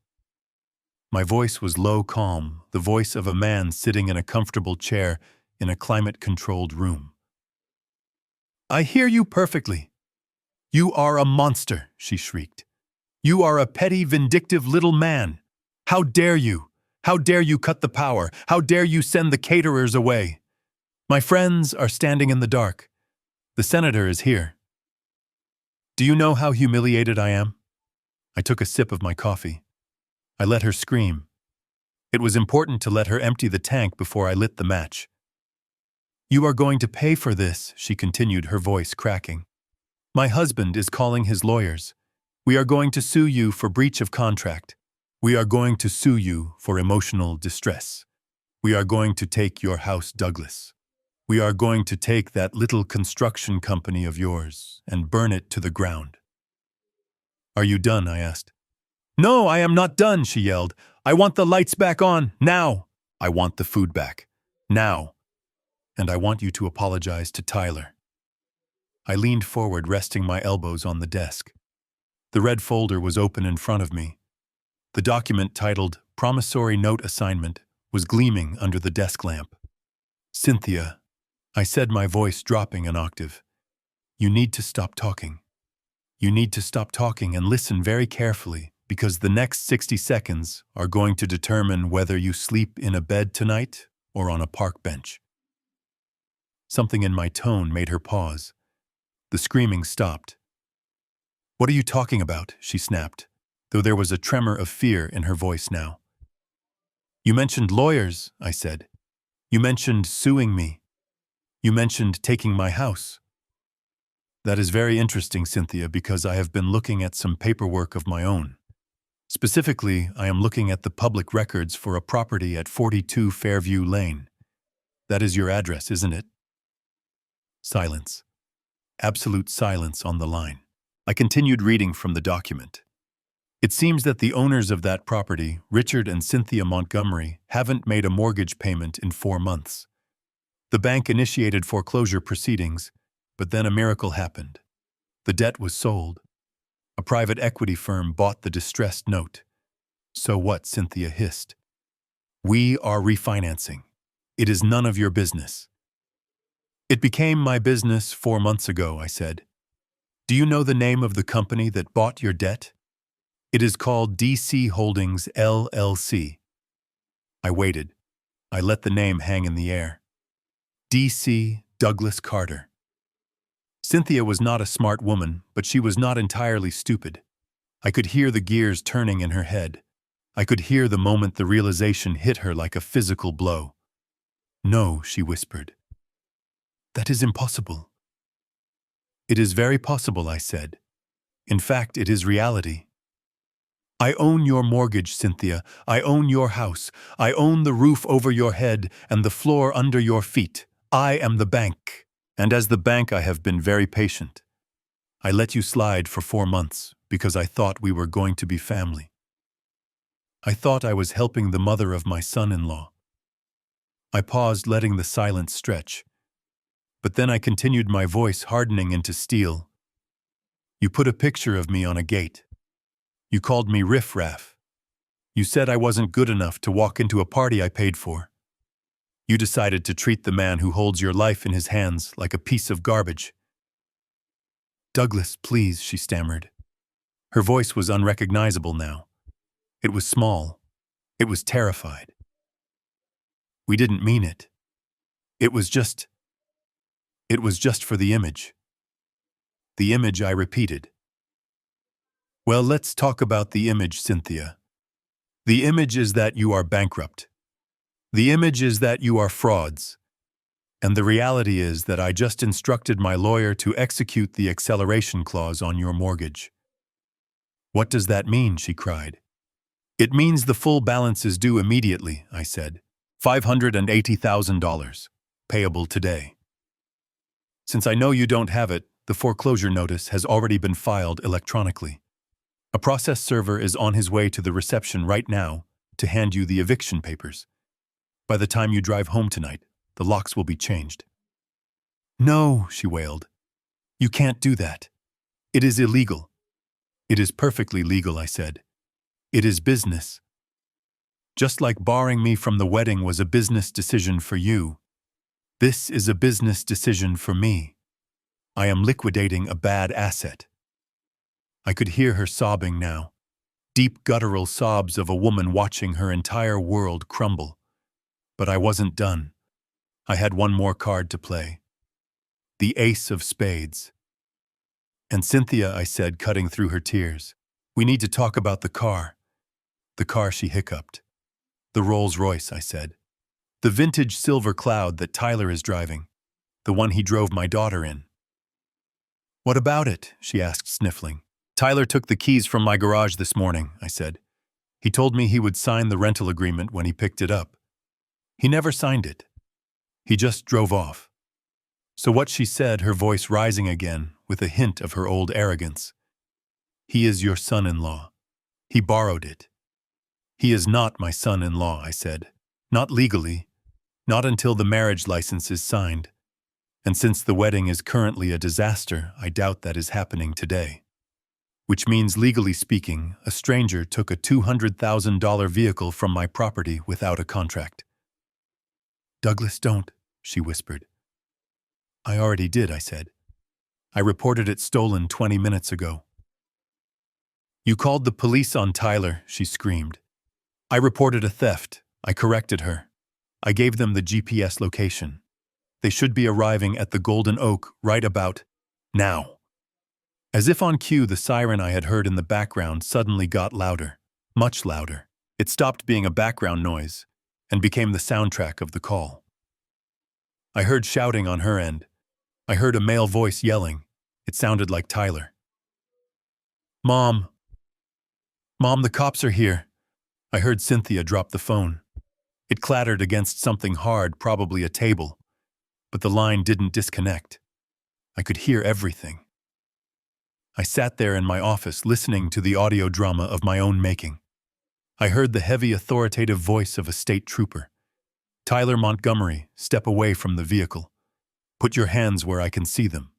My voice was low, calm, the voice of a man sitting in a comfortable chair in a climate-controlled room. I hear you perfectly. You are a monster, she shrieked. You are a petty, vindictive little man. How dare you? How dare you cut the power? How dare you send the caterers away? My friends are standing in the dark. The senator is here. Do you know how humiliated I am? I took a sip of my coffee. I let her scream. It was important to let her empty the tank before I lit the match. You are going to pay for this, she continued, her voice cracking. My husband is calling his lawyers. We are going to sue you for breach of contract. We are going to sue you for emotional distress. We are going to take your house, Douglas. We are going to take that little construction company of yours and burn it to the ground. Are you done? I asked. No, I am not done, she yelled. I want the lights back on, now. I want the food back, now. And I want you to apologize to Tyler. I leaned forward, resting my elbows on the desk. The red folder was open in front of me. The document titled Promissory Note Assignment was gleaming under the desk lamp. Cynthia, I said, my voice dropping an octave. You need to stop talking. You need to stop talking and listen very carefully, because the next 60 seconds are going to determine whether you sleep in a bed tonight or on a park bench. Something in my tone made her pause. The screaming stopped. What are you talking about? She snapped, though there was a tremor of fear in her voice now. You mentioned lawyers, I said. You mentioned suing me. You mentioned taking my house. That is very interesting, Cynthia, because I have been looking at some paperwork of my own. Specifically, I am looking at the public records for a property at 42 Fairview Lane. That is your address, isn't it? Silence. Absolute silence on the line. I continued reading from the document. It seems that the owners of that property, Richard and Cynthia Montgomery, haven't made a mortgage payment in 4 months. The bank initiated foreclosure proceedings, but then a miracle happened. The debt was sold. A private equity firm bought the distressed note. So what? Cynthia hissed. We are refinancing. It is none of your business. It became my business 4 months ago, I said. Do you know the name of the company that bought your debt? It is called DC Holdings, LLC. I waited. I let the name hang in the air. DC Douglas Carter. Cynthia was not a smart woman, but she was not entirely stupid. I could hear the gears turning in her head. I could hear the moment the realization hit her like a physical blow. No, she whispered. That is impossible. It is very possible, I said. In fact, it is reality. I own your mortgage, Cynthia. I own your house. I own the roof over your head and the floor under your feet. I am the bank. And as the bank, I have been very patient. I let you slide for 4 months because I thought we were going to be family. I thought I was helping the mother of my son-in-law. I paused, letting the silence stretch. But then I continued, my voice hardening into steel. You put a picture of me on a gate. You called me riff-raff. You said I wasn't good enough to walk into a party I paid for. You decided to treat the man who holds your life in his hands like a piece of garbage. Douglas, please, she stammered. Her voice was unrecognizable now. It was small. It was terrified. We didn't mean it. It was just for the image. The image, I repeated. Well, let's talk about the image, Cynthia. The image is that you are bankrupt. The image is that you are frauds. And the reality is that I just instructed my lawyer to execute the acceleration clause on your mortgage. What does that mean? She cried. It means the full balance is due immediately, I said. $580,000, payable today. Since I know you don't have it, the foreclosure notice has already been filed electronically. A process server is on his way to the reception right now to hand you the eviction papers. By the time you drive home tonight, the locks will be changed. No, she wailed. You can't do that. It is illegal. It is perfectly legal, I said. It is business. Just like barring me from the wedding was a business decision for you, this is a business decision for me. I am liquidating a bad asset. I could hear her sobbing now, deep guttural sobs of a woman watching her entire world crumble. But I wasn't done. I had one more card to play. The ace of spades. And Cynthia, I said, cutting through her tears, we need to talk about the car. The car, she hiccuped. The Rolls-Royce, I said. The vintage silver Cloud that Tyler is driving. The one he drove my daughter in. What about it? She asked, sniffling. Tyler took the keys from my garage this morning, I said. He told me he would sign the rental agreement when he picked it up. He never signed it. He just drove off. So what she said, her voice rising again with a hint of her old arrogance. He is your son-in-law. He borrowed it. He is not my son-in-law, I said. Not legally. Not until the marriage license is signed. And since the wedding is currently a disaster, I doubt that is happening today. Which means, legally speaking, a stranger took a $200,000 vehicle from my property without a contract. Douglas, don't, she whispered. I already did, I said. I reported it stolen 20 minutes ago. You called the police on Tyler, she screamed. I reported a theft. I corrected her. I gave them the GPS location. They should be arriving at the Golden Oak right about now. As if on cue, the siren I had heard in the background suddenly got louder, much louder. It stopped being a background noise and became the soundtrack of the call. I heard shouting on her end. I heard a male voice yelling. It sounded like Tyler. Mom! Mom, the cops are here. I heard Cynthia drop the phone. It clattered against something hard, probably a table. But the line didn't disconnect. I could hear everything. I sat there in my office listening to the audio drama of my own making. I heard the heavy, authoritative voice of a state trooper. Tyler Montgomery, step away from the vehicle. Put your hands where I can see them.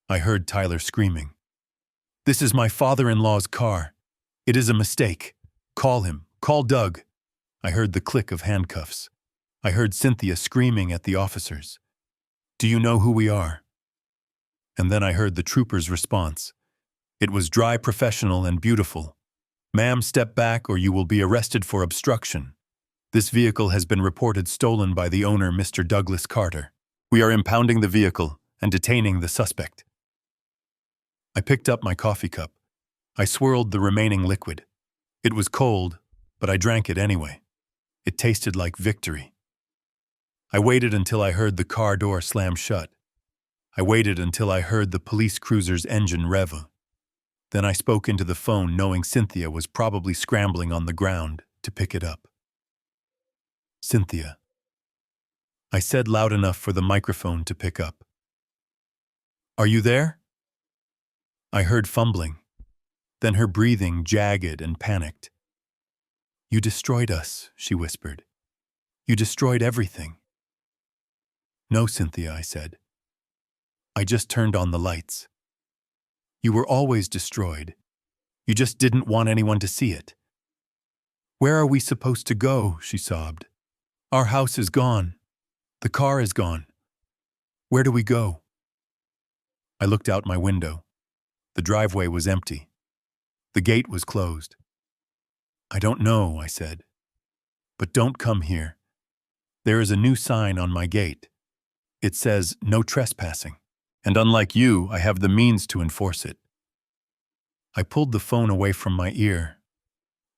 I heard Tyler screaming. This is my father-in-law's car. It is a mistake. Call him. Call Doug. I heard the click of handcuffs. I heard Cynthia screaming at the officers. Do you know who we are? And then I heard the trooper's response. It was dry, professional, and beautiful. Ma'am, step back or you will be arrested for obstruction. This vehicle has been reported stolen by the owner, Mr. Douglas Carter. We are impounding the vehicle and detaining the suspect. I picked up my coffee cup. I swirled the remaining liquid. It was cold, but I drank it anyway. It tasted like victory. I waited until I heard the car door slam shut. I waited until I heard the police cruiser's engine rev. Then I spoke into the phone, knowing Cynthia was probably scrambling on the ground to pick it up. Cynthia. I said loud enough for the microphone to pick up. Are you there? I heard fumbling, then her breathing jagged and panicked. "You destroyed us," she whispered. "You destroyed everything." "No, Cynthia," I said. "I just turned on the lights. You were always destroyed. You just didn't want anyone to see it." "Where are we supposed to go?" she sobbed. "Our house is gone. The car is gone. Where do we go?" I looked out my window. The driveway was empty. The gate was closed. "I don't know," I said. "But don't come here. There is a new sign on my gate. It says, 'No trespassing.' And unlike you, I have the means to enforce it." I pulled the phone away from my ear.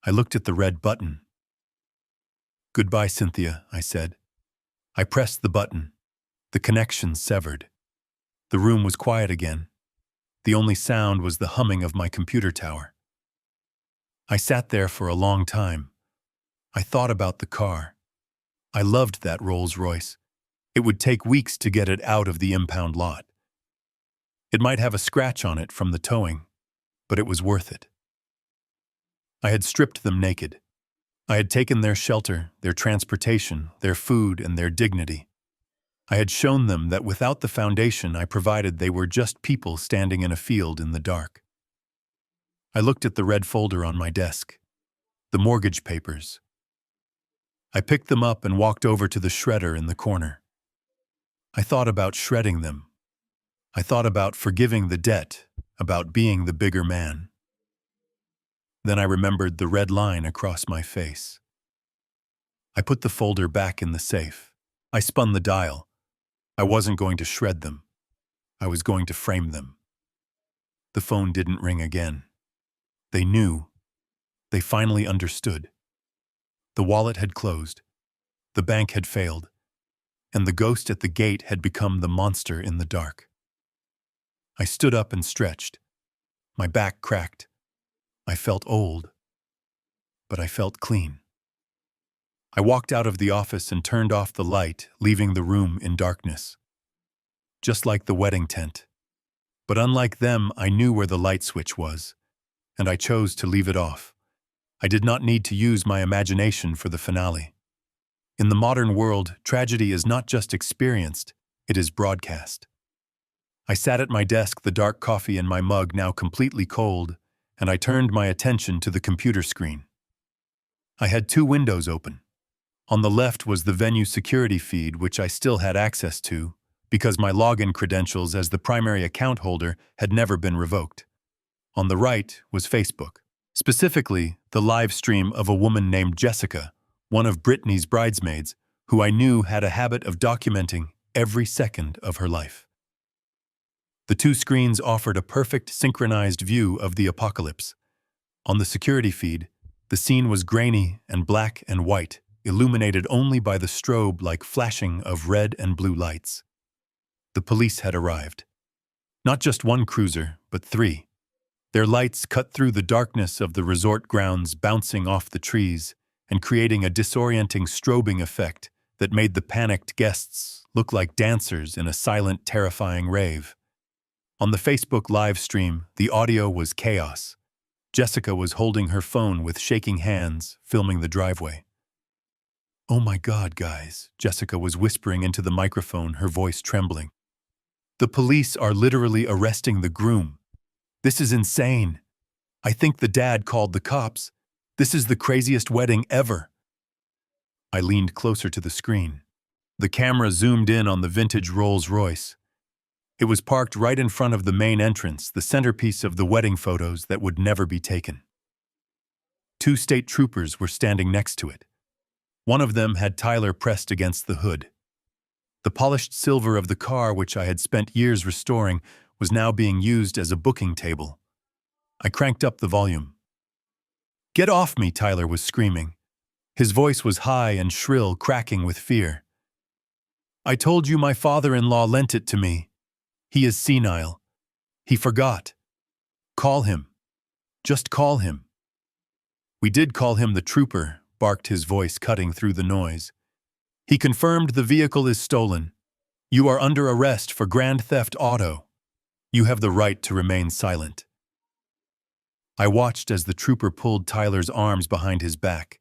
I looked at the red button. "Goodbye, Cynthia," I said. I pressed the button. The connection severed. The room was quiet again. The only sound was the humming of my computer tower. I sat there for a long time. I thought about the car. I loved that Rolls-Royce. It would take weeks to get it out of the impound lot. It might have a scratch on it from the towing, but it was worth it. I had stripped them naked. I had taken their shelter, their transportation, their food, and their dignity. I had shown them that without the foundation I provided, they were just people standing in a field in the dark. I looked at the red folder on my desk, the mortgage papers. I picked them up and walked over to the shredder in the corner. I thought about shredding them. I thought about forgiving the debt, about being the bigger man. Then I remembered the red line across my face. I put the folder back in the safe. I spun the dial. I wasn't going to shred them. I was going to frame them. The phone didn't ring again. They knew. They finally understood. The wallet had closed. The bank had failed. And the ghost at the gate had become the monster in the dark. I stood up and stretched. My back cracked. I felt old, but I felt clean. I walked out of the office and turned off the light, leaving the room in darkness. Just like the wedding tent. But unlike them, I knew where the light switch was, and I chose to leave it off. I did not need to use my imagination for the finale. In the modern world, tragedy is not just experienced, it is broadcast. I sat at my desk, the dark coffee in my mug now completely cold, and I turned my attention to the computer screen. I had two windows open. On the left was the venue security feed, which I still had access to, because my login credentials as the primary account holder had never been revoked. On the right was Facebook, specifically the live stream of a woman named Jessica, one of Brittany's bridesmaids, who I knew had a habit of documenting every second of her life. The two screens offered a perfect synchronized view of the apocalypse. On the security feed, the scene was grainy and black and white, illuminated only by the strobe-like flashing of red and blue lights. The police had arrived. Not just one cruiser, but three. Their lights cut through the darkness of the resort grounds, bouncing off the trees and creating a disorienting strobing effect that made the panicked guests look like dancers in a silent, terrifying rave. On the Facebook live stream, the audio was chaos. Jessica was holding her phone with shaking hands, filming the driveway. "Oh my God, guys," Jessica was whispering into the microphone, her voice trembling. "The police are literally arresting the groom. This is insane. I think the dad called the cops. This is the craziest wedding ever." I leaned closer to the screen. The camera zoomed in on the vintage Rolls-Royce. It was parked right in front of the main entrance, the centerpiece of the wedding photos that would never be taken. Two state troopers were standing next to it. One of them had Tyler pressed against the hood. The polished silver of the car, which I had spent years restoring, was now being used as a booking table. I cranked up the volume. "Get off me," Tyler was screaming. His voice was high and shrill, cracking with fear. "I told you my father-in-law lent it to me. He is senile. He forgot. Call him. Just call him." "We did call him," the trooper barked, his voice cutting through the noise. "He confirmed the vehicle is stolen. You are under arrest for grand theft auto. You have the right to remain silent." I watched as the trooper pulled Tyler's arms behind his back.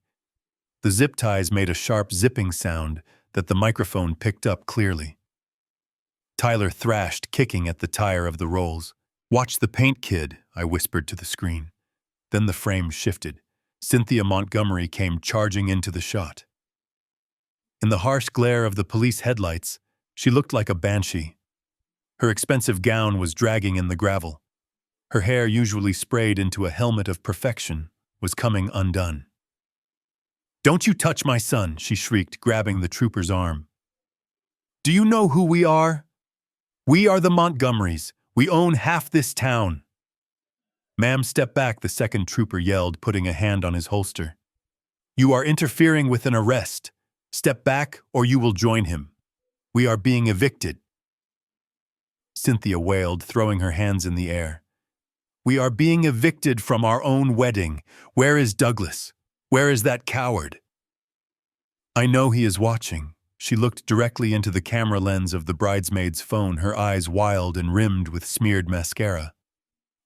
The zip ties made a sharp zipping sound that the microphone picked up clearly. Tyler thrashed, kicking at the tire of the rolls. "Watch the paint, kid," I whispered to the screen. Then the frame shifted. Cynthia Montgomery came charging into the shot. In the harsh glare of the police headlights, she looked like a banshee. Her expensive gown was dragging in the gravel. Her hair, usually sprayed into a helmet of perfection, was coming undone. "Don't you touch my son," she shrieked, grabbing the trooper's arm. "Do you know who we are? We are the Montgomerys. We own half this town." "Ma'am, step back," the second trooper yelled, putting a hand on his holster. "You are interfering with an arrest. Step back, or you will join him. We are being evicted." Cynthia wailed, throwing her hands in the air. "We are being evicted from our own wedding. Where is Douglas? Where is that coward?" "I know he is watching." She looked directly into the camera lens of the bridesmaid's phone, her eyes wild and rimmed with smeared mascara.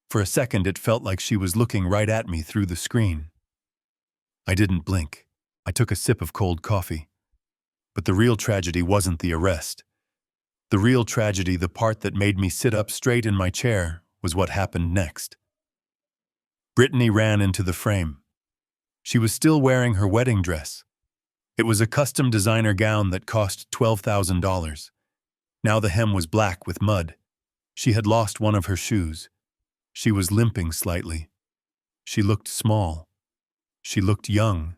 For a second, it felt like she was looking right at me through the screen. I didn't blink. I took a sip of cold coffee. But the real tragedy wasn't the arrest. The real tragedy, the part that made me sit up straight in my chair, was what happened next. Brittany ran into the frame. She was still wearing her wedding dress. It was a custom designer gown that cost $12,000. Now the hem was black with mud. She had lost one of her shoes. She was limping slightly. She looked small. She looked young.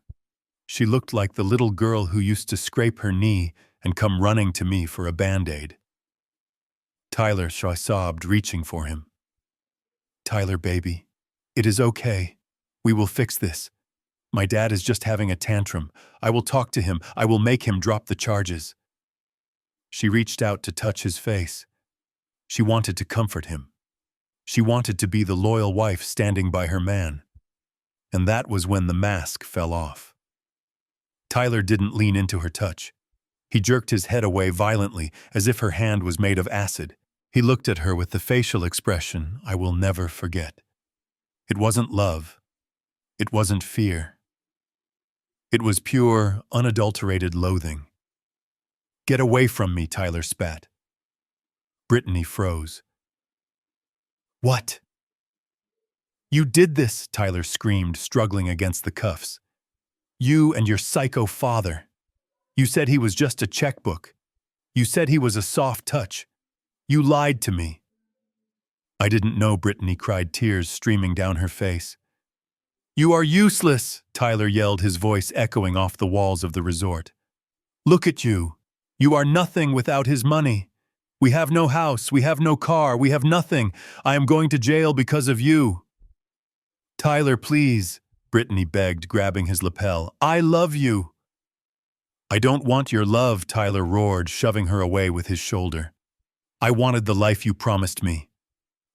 She looked like the little girl who used to scrape her knee and come running to me for a Band-Aid. "Tyler," I sobbed, reaching for him. "Tyler, baby, it is okay. We will fix this. My dad is just having a tantrum. I will talk to him. I will make him drop the charges." She reached out to touch his face. She wanted to comfort him. She wanted to be the loyal wife standing by her man. And that was when the mask fell off. Tyler didn't lean into her touch. He jerked his head away violently, as if her hand was made of acid. He looked at her with the facial expression I will never forget. It wasn't love. It wasn't fear. It was pure, unadulterated loathing. "Get away from me," Tyler spat. Brittany froze. "What?" "You did this," Tyler screamed, struggling against the cuffs. "You and your psycho father. You said he was just a checkbook. You said he was a soft touch. You lied to me." "I didn't know," Brittany cried, tears streaming down her face. "You are useless," Tyler yelled, his voice echoing off the walls of the resort. "Look at you. You are nothing without his money. We have no house, we have no car, we have nothing. I am going to jail because of you." "Tyler, please," Brittany begged, grabbing his lapel. "I love you." "I don't want your love," Tyler roared, shoving her away with his shoulder. "I wanted the life you promised me.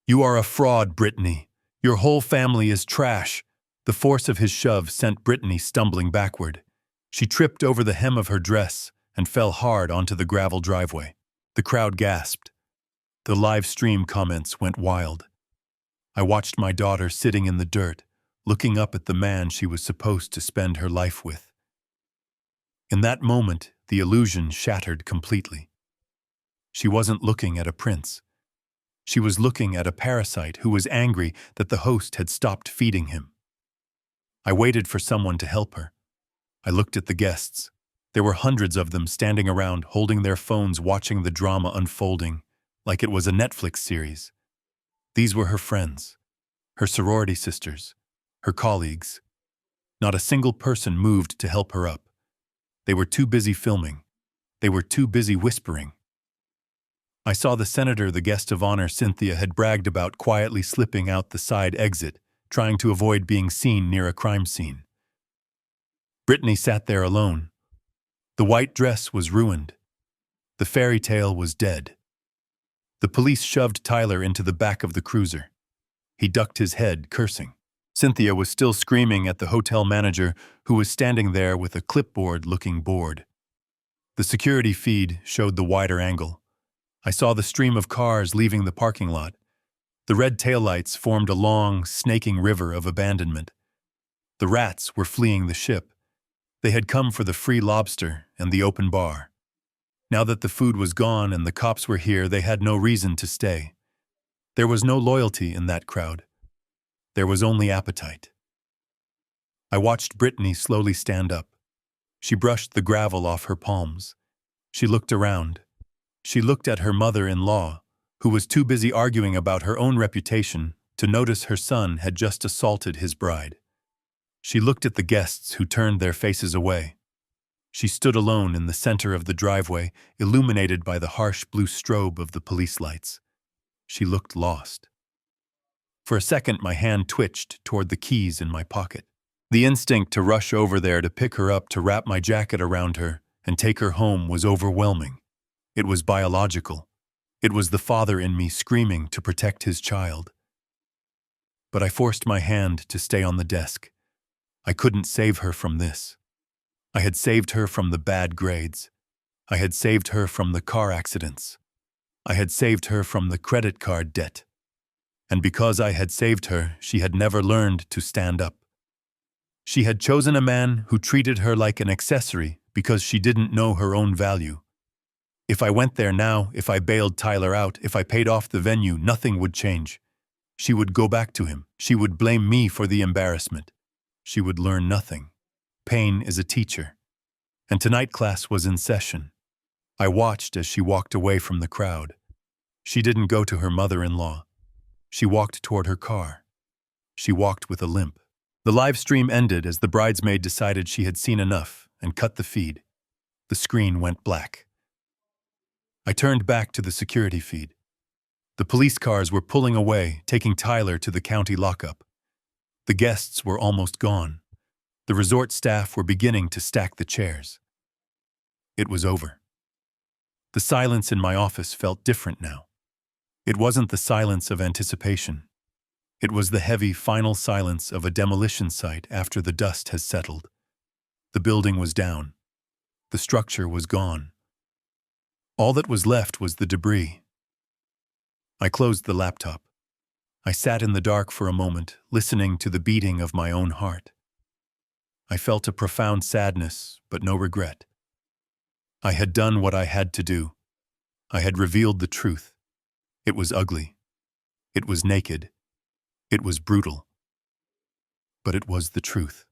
You are a fraud, Brittany. Your whole family is trash." The force of his shove sent Brittany stumbling backward. She tripped over the hem of her dress and fell hard onto the gravel driveway. The crowd gasped. The live stream comments went wild. I watched my daughter sitting in the dirt, looking up at the man she was supposed to spend her life with. In that moment, the illusion shattered completely. She wasn't looking at a prince. She was looking at a parasite who was angry that the host had stopped feeding him. I waited for someone to help her. I looked at the guests. There were hundreds of them standing around, holding their phones, watching the drama unfolding, like it was a Netflix series. These were her friends, her sorority sisters, her colleagues. Not a single person moved to help her up. They were too busy filming. They were too busy whispering. I saw the senator, the guest of honor Cynthia had bragged about, quietly slipping out the side exit, trying to avoid being seen near a crime scene. Brittany sat there alone. The white dress was ruined. The fairy tale was dead. The police shoved Tyler into the back of the cruiser. He ducked his head, cursing. Cynthia was still screaming at the hotel manager, who was standing there with a clipboard looking bored. The security feed showed the wider angle. I saw the stream of cars leaving the parking lot. The red taillights formed a long, snaking river of abandonment. The rats were fleeing the ship. They had come for the free lobster and the open bar. Now that the food was gone and the cops were here, they had no reason to stay. There was no loyalty in that crowd. There was only appetite. I watched Brittany slowly stand up. She brushed the gravel off her palms. She looked around. She looked at her mother-in-law, who was too busy arguing about her own reputation to notice her son had just assaulted his bride. She looked at the guests who turned their faces away. She stood alone in the center of the driveway, illuminated by the harsh blue strobe of the police lights. She looked lost. For a second, my hand twitched toward the keys in my pocket. The instinct to rush over there to pick her up, to wrap my jacket around her and take her home was overwhelming. It was biological. It was the father in me screaming to protect his child. But I forced my hand to stay on the desk. I couldn't save her from this. I had saved her from the bad grades. I had saved her from the car accidents. I had saved her from the credit card debt. And because I had saved her, she had never learned to stand up. She had chosen a man who treated her like an accessory because she didn't know her own value. If I went there now, if I bailed Tyler out, if I paid off the venue, nothing would change. She would go back to him. She would blame me for the embarrassment. She would learn nothing. Pain is a teacher. And tonight class was in session. I watched as she walked away from the crowd. She didn't go to her mother-in-law. She walked toward her car. She walked with a limp. The live stream ended as the bridesmaid decided she had seen enough and cut the feed. The screen went black. I turned back to the security feed. The police cars were pulling away, taking Tyler to the county lockup. The guests were almost gone. The resort staff were beginning to stack the chairs. It was over. The silence in my office felt different now. It wasn't the silence of anticipation. It was the heavy, final silence of a demolition site after the dust has settled. The building was down. The structure was gone. All that was left was the debris. I closed the laptop. I sat in the dark for a moment, listening to the beating of my own heart. I felt a profound sadness, but no regret. I had done what I had to do. I had revealed the truth. It was ugly. It was naked. It was brutal. But it was the truth.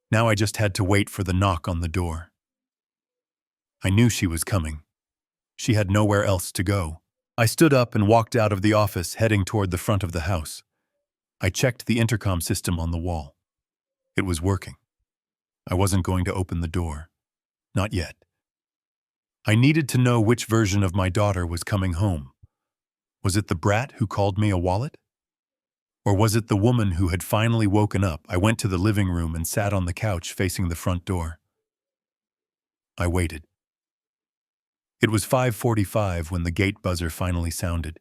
Now I just had to wait for the knock on the door. I knew she was coming. She had nowhere else to go. I stood up and walked out of the office, heading toward the front of the house. I checked the intercom system on the wall. It was working. I wasn't going to open the door. Not yet. I needed to know which version of my daughter was coming home. Was it the brat who called me a wallet? Or was it the woman who had finally woken up? I went to the living room and sat on the couch facing the front door. I waited. It was 5:45 when the gate buzzer finally sounded.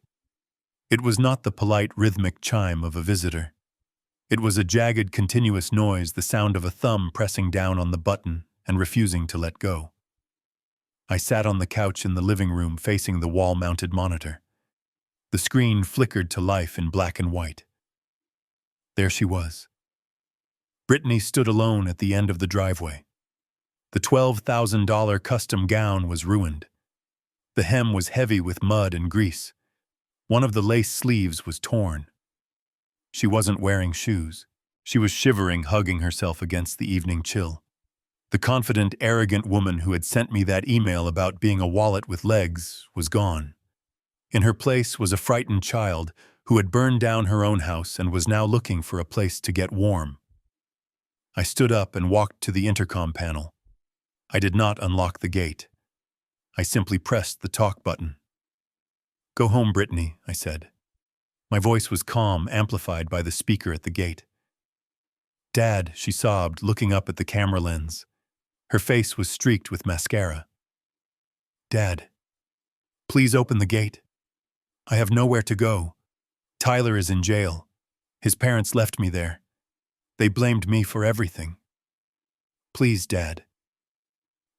It was not the polite, rhythmic chime of a visitor. It was a jagged, continuous noise, the sound of a thumb pressing down on the button and refusing to let go. I sat on the couch in the living room facing the wall-mounted monitor. The screen flickered to life in black and white. There she was. Brittany stood alone at the end of the driveway. The $12,000 custom gown was ruined. The hem was heavy with mud and grease. One of the lace sleeves was torn. She wasn't wearing shoes. She was shivering, hugging herself against the evening chill. The confident, arrogant woman who had sent me that email about being a wallet with legs was gone. In her place was a frightened child who had burned down her own house and was now looking for a place to get warm. I stood up and walked to the intercom panel. I did not unlock the gate. I simply pressed the talk button. "Go home, Brittany," I said. My voice was calm, amplified by the speaker at the gate. "Dad," she sobbed, looking up at the camera lens. Her face was streaked with mascara. "Dad, please open the gate. I have nowhere to go. Tyler is in jail. His parents left me there. They blamed me for everything. Please, Dad.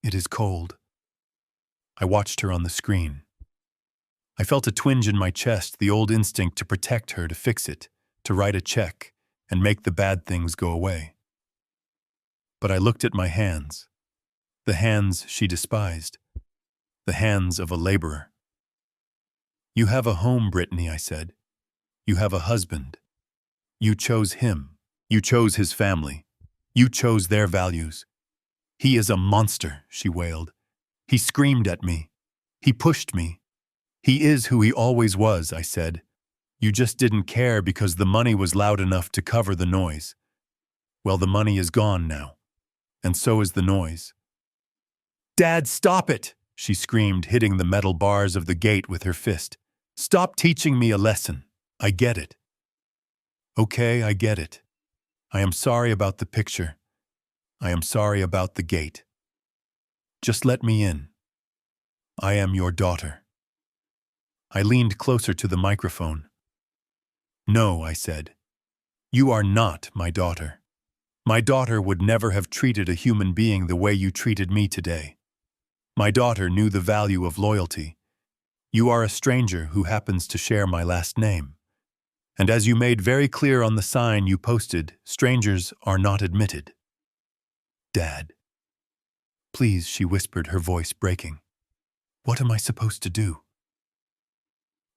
It is cold." I watched her on the screen. I felt a twinge in my chest, the old instinct to protect her, to fix it, to write a check, and make the bad things go away. But I looked at my hands, the hands she despised, the hands of a laborer. You have a home, Brittany, I said. You have a husband. You chose him. You chose his family. You chose their values. He is a monster, she wailed. He screamed at me. He pushed me. He is who he always was, I said. You just didn't care because the money was loud enough to cover the noise. Well, the money is gone now, and so is the noise. Dad, stop it, she screamed, hitting the metal bars of the gate with her fist. Stop teaching me a lesson. I get it. Okay, I get it. I am sorry about the picture. I am sorry about the gate. Just let me in. I am your daughter. I leaned closer to the microphone. No, I said. You are not my daughter. My daughter would never have treated a human being the way you treated me today. My daughter knew the value of loyalty. You are a stranger who happens to share my last name. And as you made very clear on the sign you posted, strangers are not admitted. Dad. Please, she whispered, her voice breaking. What am I supposed to do?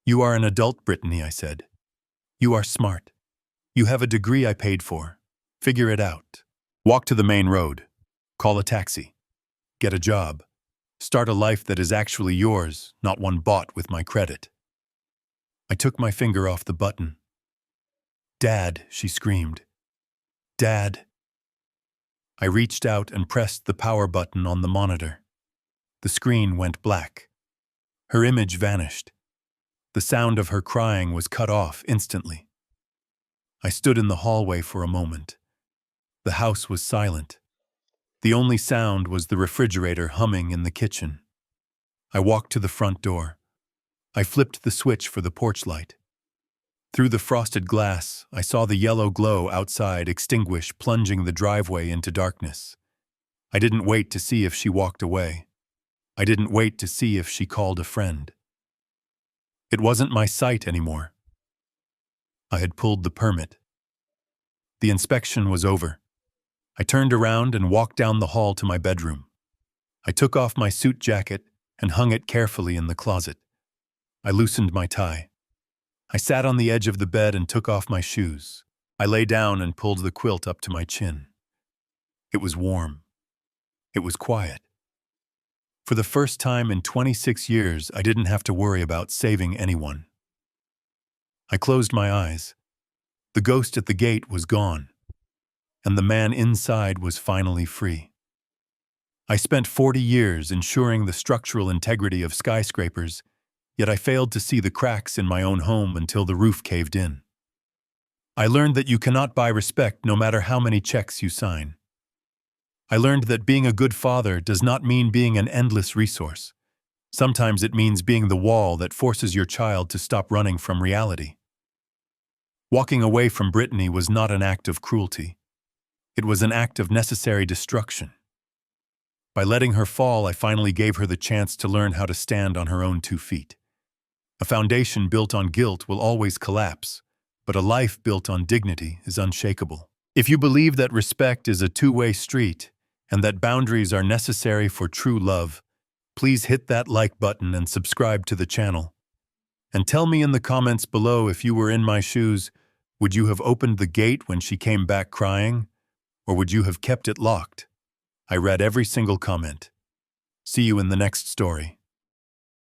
You are an adult, Brittany, I said. You are smart. You have a degree I paid for. Figure it out. Walk to the main road. Call a taxi. Get a job. Start a life that is actually yours, not one bought with my credit. I took my finger off the button. Dad, she screamed. Dad. I reached out and pressed the power button on the monitor. The screen went black. Her image vanished. The sound of her crying was cut off instantly. I stood in the hallway for a moment. The house was silent. The only sound was the refrigerator humming in the kitchen. I walked to the front door. I flipped the switch for the porch light. Through the frosted glass, I saw the yellow glow outside extinguish, plunging the driveway into darkness. I didn't wait to see if she walked away. I didn't wait to see if she called a friend. It wasn't my site anymore. I had pulled the permit. The inspection was over. I turned around and walked down the hall to my bedroom. I took off my suit jacket and hung it carefully in the closet. I loosened my tie. I sat on the edge of the bed and took off my shoes. I lay down and pulled the quilt up to my chin. It was warm. It was quiet. For the first time in 26 years, I didn't have to worry about saving anyone. I closed my eyes. The ghost at the gate was gone, and the man inside was finally free. I spent 40 years ensuring the structural integrity of skyscrapers, yet I failed to see the cracks in my own home until the roof caved in. I learned that you cannot buy respect no matter how many checks you sign. I learned that being a good father does not mean being an endless resource. Sometimes it means being the wall that forces your child to stop running from reality. Walking away from Brittany was not an act of cruelty. It was an act of necessary destruction. By letting her fall, I finally gave her the chance to learn how to stand on her own 2 feet. A foundation built on guilt will always collapse, but a life built on dignity is unshakable. If you believe that respect is a two-way street and that boundaries are necessary for true love, please hit that like button and subscribe to the channel. And tell me in the comments below, if you were in my shoes, would you have opened the gate when she came back crying, or would you have kept it locked? I read every single comment. See you in the next story.